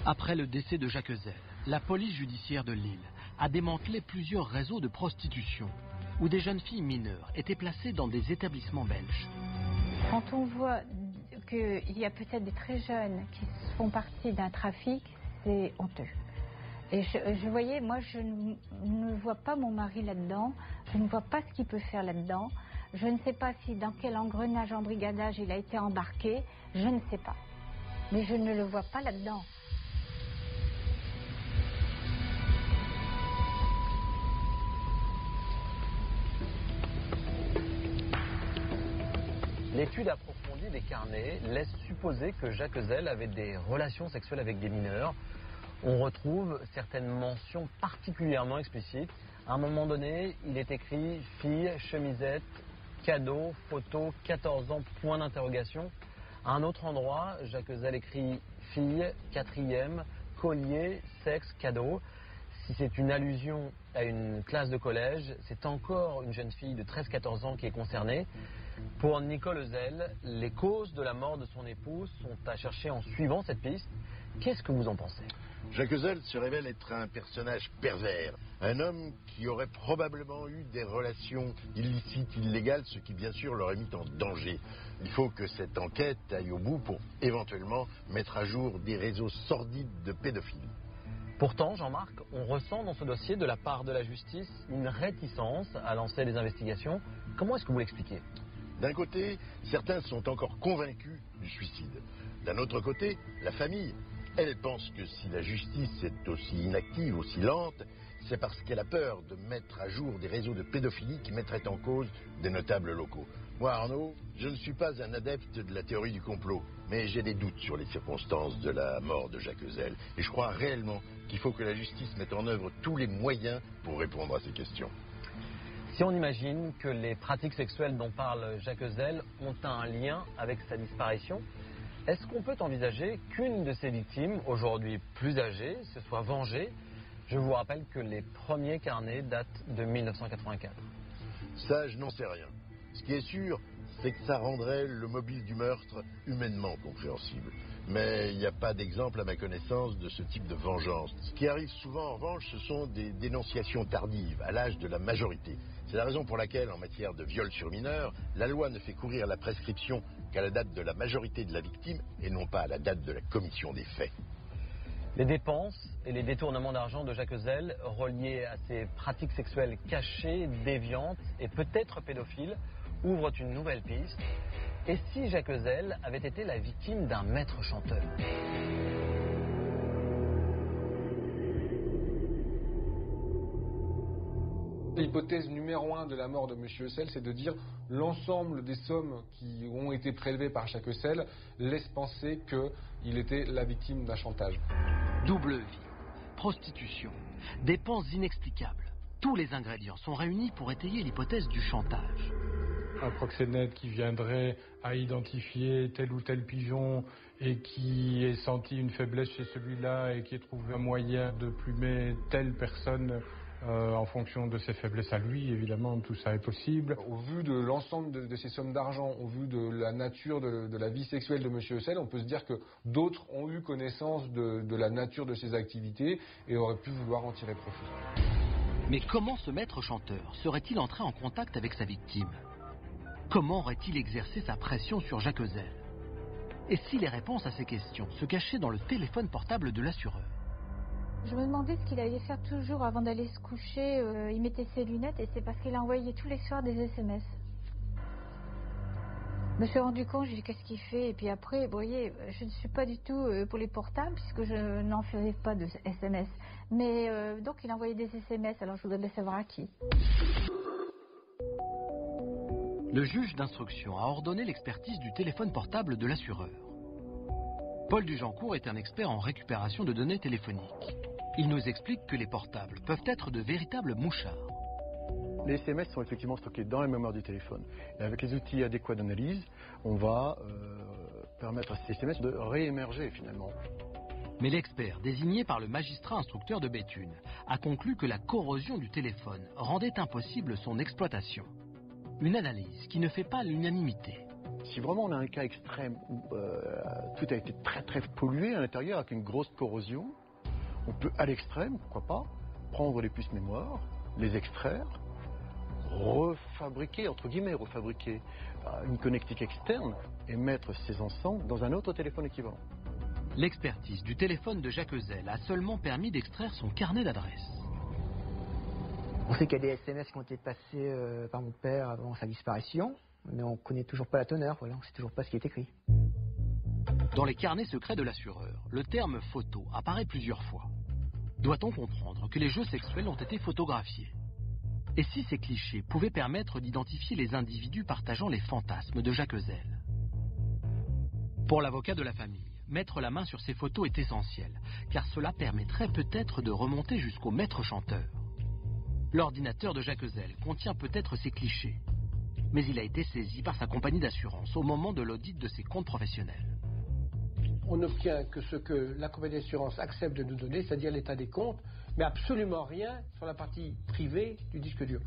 Après le décès de Jacques Heuzel, la police judiciaire de Lille a démantelé plusieurs réseaux de prostitution où des jeunes filles mineures étaient placées dans des établissements belges. Quand on voit qu'il y a peut-être des très jeunes qui font partie d'un trafic, c'est honteux. Et je voyais, moi je ne vois pas mon mari là-dedans, je ne vois pas ce qu'il peut faire là-dedans, je ne sais pas si dans quel engrenage, embrigadage il a été embarqué, je ne sais pas. Mais je ne le vois pas là-dedans. L'étude approfondie des carnets laisse supposer que Jacques Heuzel avait des relations sexuelles avec des mineurs. On retrouve certaines mentions particulièrement explicites. À un moment donné, il est écrit « fille, chemisette, cadeau, photo, 14 ans, point d'interrogation ». À un autre endroit, Jacques Heuzel écrit « fille, 4e, collier, sexe, cadeau ». si c'est une allusion à une classe de collège, c'est encore une jeune fille de 13-14 ans qui est concernée. Pour Nicole Ezel, les causes de la mort de son épouse sont à chercher en suivant cette piste. Qu'est-ce que vous en pensez? Jacques Ezel se révèle être un personnage pervers, un homme qui aurait probablement eu des relations illicites, illégales, ce qui bien sûr l'aurait mis en danger. Il faut que cette enquête aille au bout pour éventuellement mettre à jour des réseaux sordides de pédophiles. Pourtant, Jean-Marc, on ressent dans ce dossier de la part de la justice une réticence à lancer des investigations. Comment est-ce que vous l'expliquez? D'un côté, certains sont encore convaincus du suicide. D'un autre côté, la famille, elle pense que si la justice est aussi inactive, aussi lente, c'est parce qu'elle a peur de mettre à jour des réseaux de pédophilie qui mettraient en cause des notables locaux. Moi, Arnaud, je ne suis pas un adepte de la théorie du complot, mais j'ai des doutes sur les circonstances de la mort de Jacques Ezel. Et je crois réellement qu'il faut que la justice mette en œuvre tous les moyens pour répondre à ces questions. Si on imagine que les pratiques sexuelles dont parle Jacques Ezel ont un lien avec sa disparition, est-ce qu'on peut envisager qu'une de ses victimes, aujourd'hui plus âgée, se soit vengée? Je vous rappelle que les premiers carnets datent de 1984. Ça, je n'en sais rien. Ce qui est sûr, c'est que ça rendrait le mobile du meurtre humainement compréhensible. Mais il n'y a pas d'exemple à ma connaissance de ce type de vengeance. Ce qui arrive souvent, en revanche, ce sont des dénonciations tardives, à l'âge de la majorité. C'est la raison pour laquelle, en matière de viol sur mineur, la loi ne fait courir la prescription qu'à la date de la majorité de la victime et non pas à la date de la commission des faits. Les dépenses et les détournements d'argent de Jacques Ezel, reliés à ses pratiques sexuelles cachées, déviantes et peut-être pédophiles, ouvrent une nouvelle piste. Et si Jacques Ezel avait été la victime d'un maître chanteur? L'hypothèse numéro 1 de la mort de M. Ezel, c'est de dire l'ensemble des sommes qui ont été prélevées par Jacques Ezel laisse penser qu'il était la victime d'un chantage. Double vie, prostitution, dépenses inexplicables. Tous les ingrédients sont réunis pour étayer l'hypothèse du chantage. Un proxénète qui viendrait à identifier tel ou tel pigeon et qui ait senti une faiblesse chez celui-là et qui ait trouvé un moyen de plumer telle personne en fonction de ses faiblesses à lui, évidemment, tout ça est possible. Au vu de l'ensemble de ces sommes d'argent, au vu de la nature de la vie sexuelle de M. Ezel, on peut se dire que d'autres ont eu connaissance de la nature de ses activités et auraient pu vouloir en tirer profit. Mais comment ce maître chanteur serait-il entré en contact avec sa victime? Comment aurait-il exercé sa pression sur Jacques Ezel? Et si les réponses à ces questions se cachaient dans le téléphone portable de l'assureur? Je me demandais ce qu'il allait faire toujours avant d'aller se coucher. Il mettait ses lunettes et c'est parce qu'il envoyait tous les soirs des SMS. Je me suis rendu compte, j'ai dit qu'est-ce qu'il fait? Et puis après, vous voyez, je ne suis pas du tout pour les portables puisque je n'en faisais pas de SMS. Mais donc il envoyait des SMS, alors je voudrais bien savoir à qui. Le juge d'instruction a ordonné l'expertise du téléphone portable de l'assureur. Paul Dujancourt est un expert en récupération de données téléphoniques. Il nous explique que les portables peuvent être de véritables mouchards. Les SMS sont effectivement stockés dans la mémoire du téléphone. Et avec les outils adéquats d'analyse, on va permettre à ces SMS de réémerger finalement. Mais l'expert, désigné par le magistrat instructeur de Béthune, a conclu que la corrosion du téléphone rendait impossible son exploitation. Une analyse qui ne fait pas l'unanimité. Si vraiment on a un cas extrême où tout a été très pollué à l'intérieur avec une grosse corrosion, on peut à l'extrême, pourquoi pas, prendre les puces mémoire, les extraire, refabriquer une connectique externe et mettre ces ensembles dans un autre téléphone équivalent. L'expertise du téléphone de Jacques Ezel a seulement permis d'extraire son carnet d'adresses. On sait qu'il y a des SMS qui ont été passés par mon père avant sa disparition, mais on ne connaît toujours pas la teneur, voilà, on ne sait toujours pas ce qui est écrit. Dans les carnets secrets de l'assureur, le terme photo apparaît plusieurs fois. Doit-on comprendre que les jeux sexuels ont été photographiés? Et si ces clichés pouvaient permettre d'identifier les individus partageant les fantasmes de Jacques Ezel? Pour l'avocat de la famille, mettre la main sur ces photos est essentiel, car cela permettrait peut-être de remonter jusqu'au maître chanteur. L'ordinateur de Jacques Ezel contient peut-être ces clichés, mais il a été saisi par sa compagnie d'assurance au moment de l'audit de ses comptes professionnels. On n'obtient que ce que la compagnie d'assurance accepte de nous donner, c'est-à-dire l'état des comptes, mais absolument rien sur la partie privée du disque dur.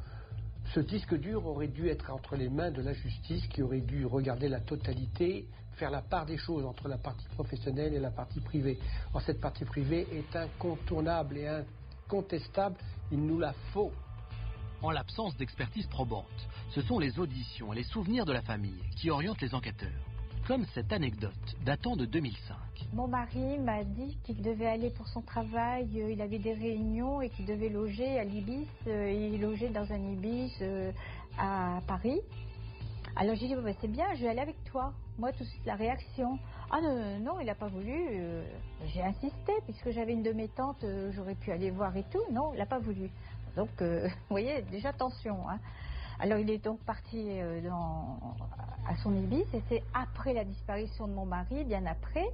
Ce disque dur aurait dû être entre les mains de la justice qui aurait dû regarder la totalité, faire la part des choses entre la partie professionnelle et la partie privée. Or, cette partie privée est incontournable et incontestable, il nous la faut. En l'absence d'expertise probante, ce sont les auditions et les souvenirs de la famille qui orientent les enquêteurs. Comme cette anecdote datant de 2005. Mon mari m'a dit qu'il devait aller pour son travail, il avait des réunions et qu'il devait loger à l'Ibis. Il logeait dans un Ibis à Paris. Alors j'ai dit, bon, ben, c'est bien, je vais aller avec toi. Moi, tout de suite, la réaction. Ah non, il n'a pas voulu. J'ai insisté, puisque j'avais une de mes tantes, j'aurais pu aller voir et tout. Non, il n'a pas voulu. Donc, vous voyez, déjà, tension. Hein. Alors, il est donc parti à son Ibis, et c'est après la disparition de mon mari, bien après,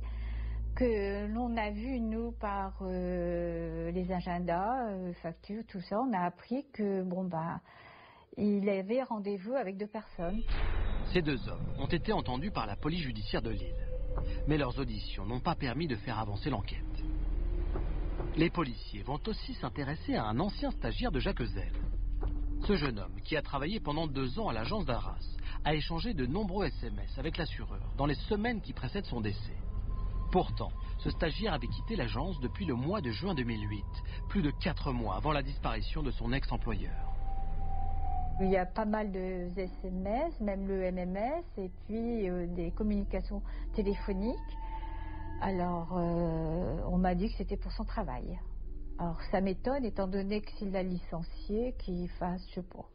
que l'on a vu, nous, par les agendas, factures, tout ça, on a appris que, il avait rendez-vous avec 2 personnes. Ces 2 hommes ont été entendus par la police judiciaire de Lille. Mais leurs auditions n'ont pas permis de faire avancer l'enquête. Les policiers vont aussi s'intéresser à un ancien stagiaire de Jacquezel. Ce jeune homme, qui a travaillé pendant 2 ans à l'agence d'Arras, a échangé de nombreux SMS avec l'assureur dans les semaines qui précèdent son décès. Pourtant, ce stagiaire avait quitté l'agence depuis le mois de juin 2008, plus de 4 mois avant la disparition de son ex-employeur. Il y a pas mal de SMS, même le MMS, et puis des communications téléphoniques. Alors, on m'a dit que c'était pour son travail. Alors, ça m'étonne, étant donné que s'il l'a licencié, qu'il fasse,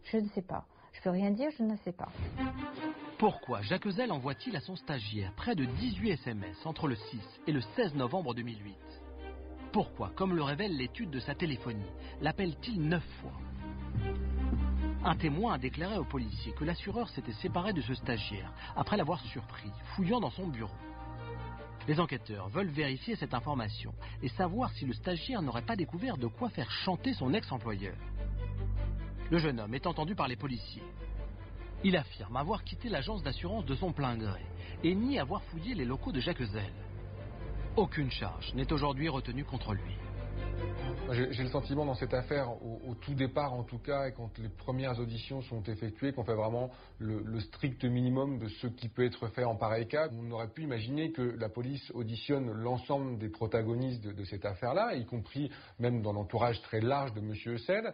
je ne sais pas. Je peux rien dire, je ne sais pas. Pourquoi Jacquezel envoie-t-il à son stagiaire près de 18 SMS entre le 6 et le 16 novembre 2008 ? Pourquoi, comme le révèle l'étude de sa téléphonie, l'appelle-t-il 9 fois ? Un témoin a déclaré aux policiers que l'assureur s'était séparé de ce stagiaire après l'avoir surpris, fouillant dans son bureau. Les enquêteurs veulent vérifier cette information et savoir si le stagiaire n'aurait pas découvert de quoi faire chanter son ex-employeur. Le jeune homme est entendu par les policiers. Il affirme avoir quitté l'agence d'assurance de son plein gré et nie avoir fouillé les locaux de Jacquezel. Aucune charge n'est aujourd'hui retenue contre lui. J'ai le sentiment dans cette affaire, au tout départ en tout cas, et quand les premières auditions sont effectuées, qu'on fait vraiment le strict minimum de ce qui peut être fait en pareil cas. On aurait pu imaginer que la police auditionne l'ensemble des protagonistes de cette affaire-là, y compris même dans l'entourage très large de M. Hessel.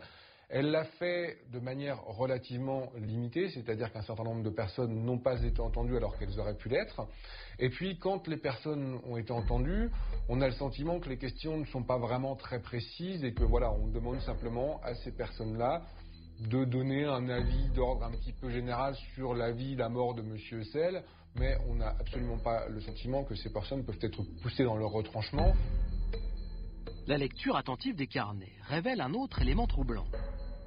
Elle l'a fait de manière relativement limitée, c'est-à-dire qu'un certain nombre de personnes n'ont pas été entendues alors qu'elles auraient pu l'être. Et puis, quand les personnes ont été entendues, on a le sentiment que les questions ne sont pas vraiment très précises et que voilà, on demande simplement à ces personnes-là de donner un avis d'ordre un petit peu général sur la vie, la mort de M. Hessel, mais on n'a absolument pas le sentiment que ces personnes peuvent être poussées dans leur retranchement. La lecture attentive des carnets révèle un autre élément troublant.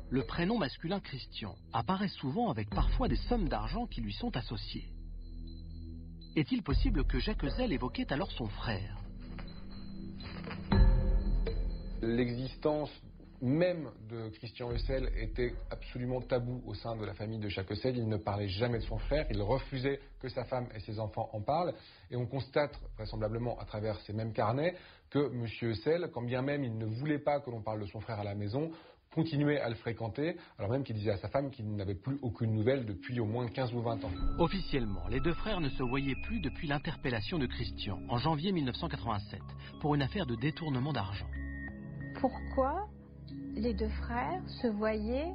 Le prénom masculin Christian apparaît souvent avec parfois des sommes d'argent qui lui sont associées. Est-il possible que Jacquezel évoquait alors son frère ? L'existence même de Christian Hessel était absolument tabou au sein de la famille de Jacquezel. Il ne parlait jamais de son frère, il refusait que sa femme et ses enfants en parlent. Et on constate vraisemblablement à travers ces mêmes carnets que M. Hessel, quand bien même il ne voulait pas que l'on parle de son frère à la maison, continuait à le fréquenter, alors même qu'il disait à sa femme qu'il n'avait plus aucune nouvelle depuis au moins 15 ou 20 ans. Officiellement, les 2 frères ne se voyaient plus depuis l'interpellation de Christian en janvier 1987 pour une affaire de détournement d'argent. Pourquoi les 2 frères se voyaient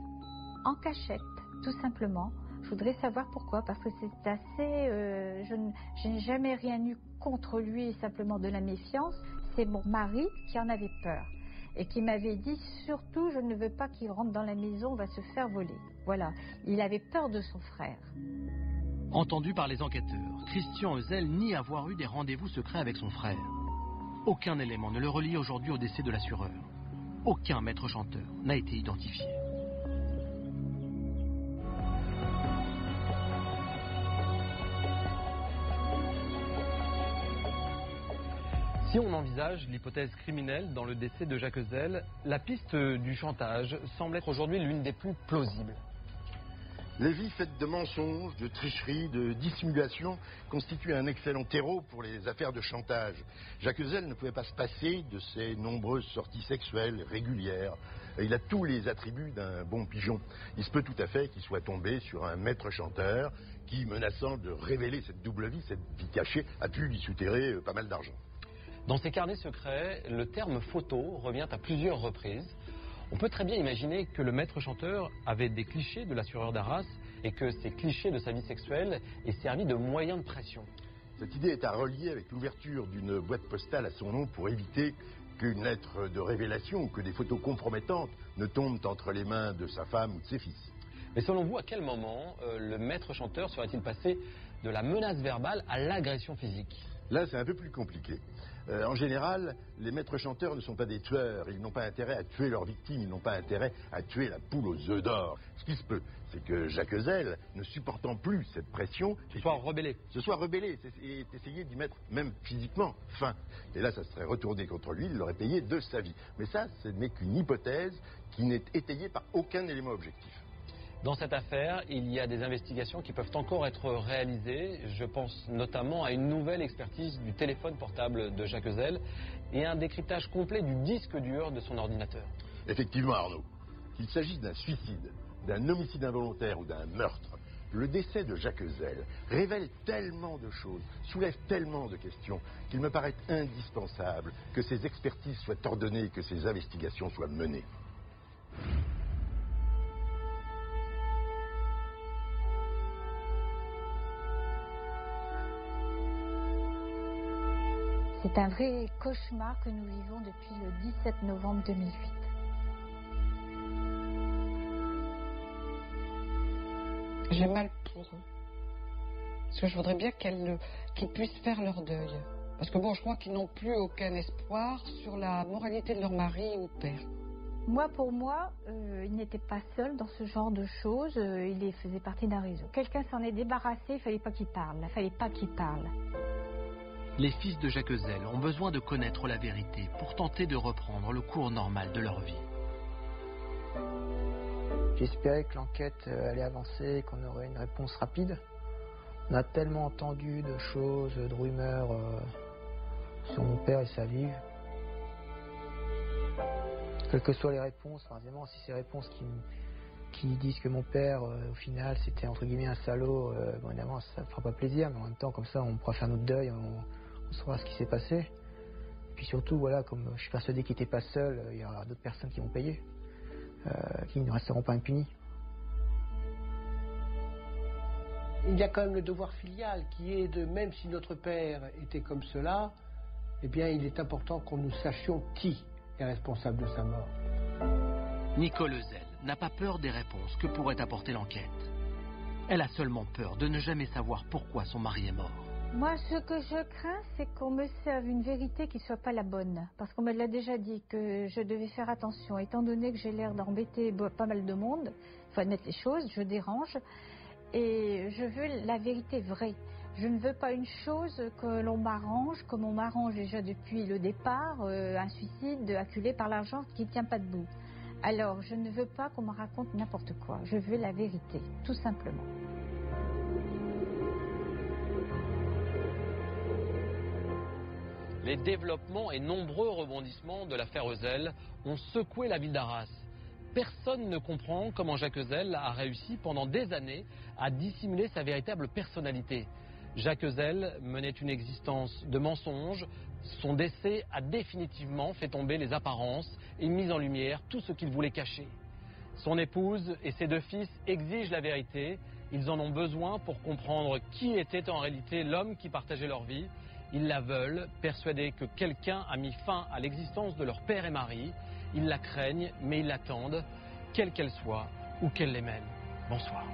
en cachette, tout simplement? Je voudrais savoir pourquoi, parce que c'est assez... je n'ai jamais rien eu contre lui, simplement de la méfiance. C'est mon mari qui en avait peur. Et qui m'avait dit, surtout, je ne veux pas qu'il rentre dans la maison, on va se faire voler. Voilà, il avait peur de son frère. Entendu par les enquêteurs, Christian Hessel nie avoir eu des rendez-vous secrets avec son frère. Aucun élément ne le relie aujourd'hui au décès de l'assureur. Aucun maître chanteur n'a été identifié. Si on envisage l'hypothèse criminelle dans le décès de Jacquezel, la piste du chantage semble être aujourd'hui l'une des plus plausibles. Les vies faites de mensonges, de tricheries, de dissimulation constituent un excellent terreau pour les affaires de chantage. Jacques Ezel ne pouvait pas se passer de ses nombreuses sorties sexuelles régulières. Il a tous les attributs d'un bon pigeon. Il se peut tout à fait qu'il soit tombé sur un maître chanteur qui, menaçant de révéler cette double vie, cette vie cachée, a pu lui souterrer pas mal d'argent. Dans ces carnets secrets, le terme photo revient à plusieurs reprises. On peut très bien imaginer que le maître chanteur avait des clichés de l'assureur d'Arras et que ces clichés de sa vie sexuelle aient servi de moyen de pression. Cette idée est à relier avec l'ouverture d'une boîte postale à son nom pour éviter qu'une lettre de révélation ou que des photos compromettantes ne tombent entre les mains de sa femme ou de ses fils. Mais selon vous, à quel moment le maître chanteur serait-il passé de la menace verbale à l'agression physique? Là, c'est un peu plus compliqué. En général, les maîtres chanteurs ne sont pas des tueurs. Ils n'ont pas intérêt à tuer leurs victimes. Ils n'ont pas intérêt à tuer la poule aux œufs d'or. Ce qui se peut, c'est que Jacques Ezel, ne supportant plus cette pression, se soit rebellé, et essayer d'y mettre, même physiquement, fin. Et là, ça serait retourné contre lui. Il l'aurait payé de sa vie. Mais ça, ce n'est qu'une hypothèse qui n'est étayée par aucun élément objectif. Dans cette affaire, il y a des investigations qui peuvent encore être réalisées. Je pense notamment à une nouvelle expertise du téléphone portable de Jacques Ezel et un décryptage complet du disque dur de son ordinateur. Effectivement, Arnaud, qu'il s'agisse d'un suicide, d'un homicide involontaire ou d'un meurtre, le décès de Jacques Ezel révèle tellement de choses, soulève tellement de questions qu'il me paraît indispensable que ces expertises soient ordonnées et que ces investigations soient menées. C'est un vrai cauchemar que nous vivons depuis le 17 novembre 2008. J'ai mal pour eux. Parce que je voudrais bien qu'ils puissent faire leur deuil. Parce que bon, je crois qu'ils n'ont plus aucun espoir sur la moralité de leur mari ou père. Moi, pour moi, il n'était pas seul dans ce genre de choses. Il faisait partie d'un réseau. Quelqu'un s'en est débarrassé, il ne fallait pas qu'il parle. Il ne fallait pas qu'il parle. Les fils de Jacques Ezel ont besoin de connaître la vérité pour tenter de reprendre le cours normal de leur vie. J'espérais que l'enquête allait avancer et qu'on aurait une réponse rapide. On a tellement entendu de choses, de rumeurs sur mon père et sa vie. Quelles que soient les réponses, évidemment, si c'est les réponses qui disent que mon père, au final, c'était entre guillemets un salaud, bon, évidemment, ça ne fera pas plaisir, mais en même temps, comme ça, on pourra faire notre deuil, on saura ce qui s'est passé. Et puis surtout, voilà, comme je suis persuadé qu'il n'était pas seul, il y aura d'autres personnes qui vont payer, qui ne resteront pas impunis. Il y a quand même le devoir filial qui est de, même si notre père était comme cela, eh bien, il est important que nous sachions qui est responsable de sa mort. Nicole Ezel n'a pas peur des réponses que pourrait apporter l'enquête. Elle a seulement peur de ne jamais savoir pourquoi son mari est mort. Moi, ce que je crains, c'est qu'on me serve une vérité qui ne soit pas la bonne. Parce qu'on me l'a déjà dit que je devais faire attention. Étant donné que j'ai l'air d'embêter pas mal de monde, il faut admettre les choses, je dérange. Et je veux la vérité vraie. Je ne veux pas une chose que l'on m'arrange, comme on m'arrange déjà depuis le départ, un suicide acculé par l'argent qui ne tient pas debout. Alors, je ne veux pas qu'on me raconte n'importe quoi. Je veux la vérité, tout simplement. Les développements et nombreux rebondissements de l'affaire Ezel ont secoué la ville d'Arras. Personne ne comprend comment Jacques Ezel a réussi pendant des années à dissimuler sa véritable personnalité. Jacques Ezel menait une existence de mensonges. Son décès a définitivement fait tomber les apparences et mis en lumière tout ce qu'il voulait cacher. Son épouse et ses deux fils exigent la vérité. Ils en ont besoin pour comprendre qui était en réalité l'homme qui partageait leur vie. Ils la veulent, persuadés que quelqu'un a mis fin à l'existence de leur père et mari. Ils la craignent, mais ils l'attendent, quelle qu'elle soit ou qu'elle les mène. Bonsoir.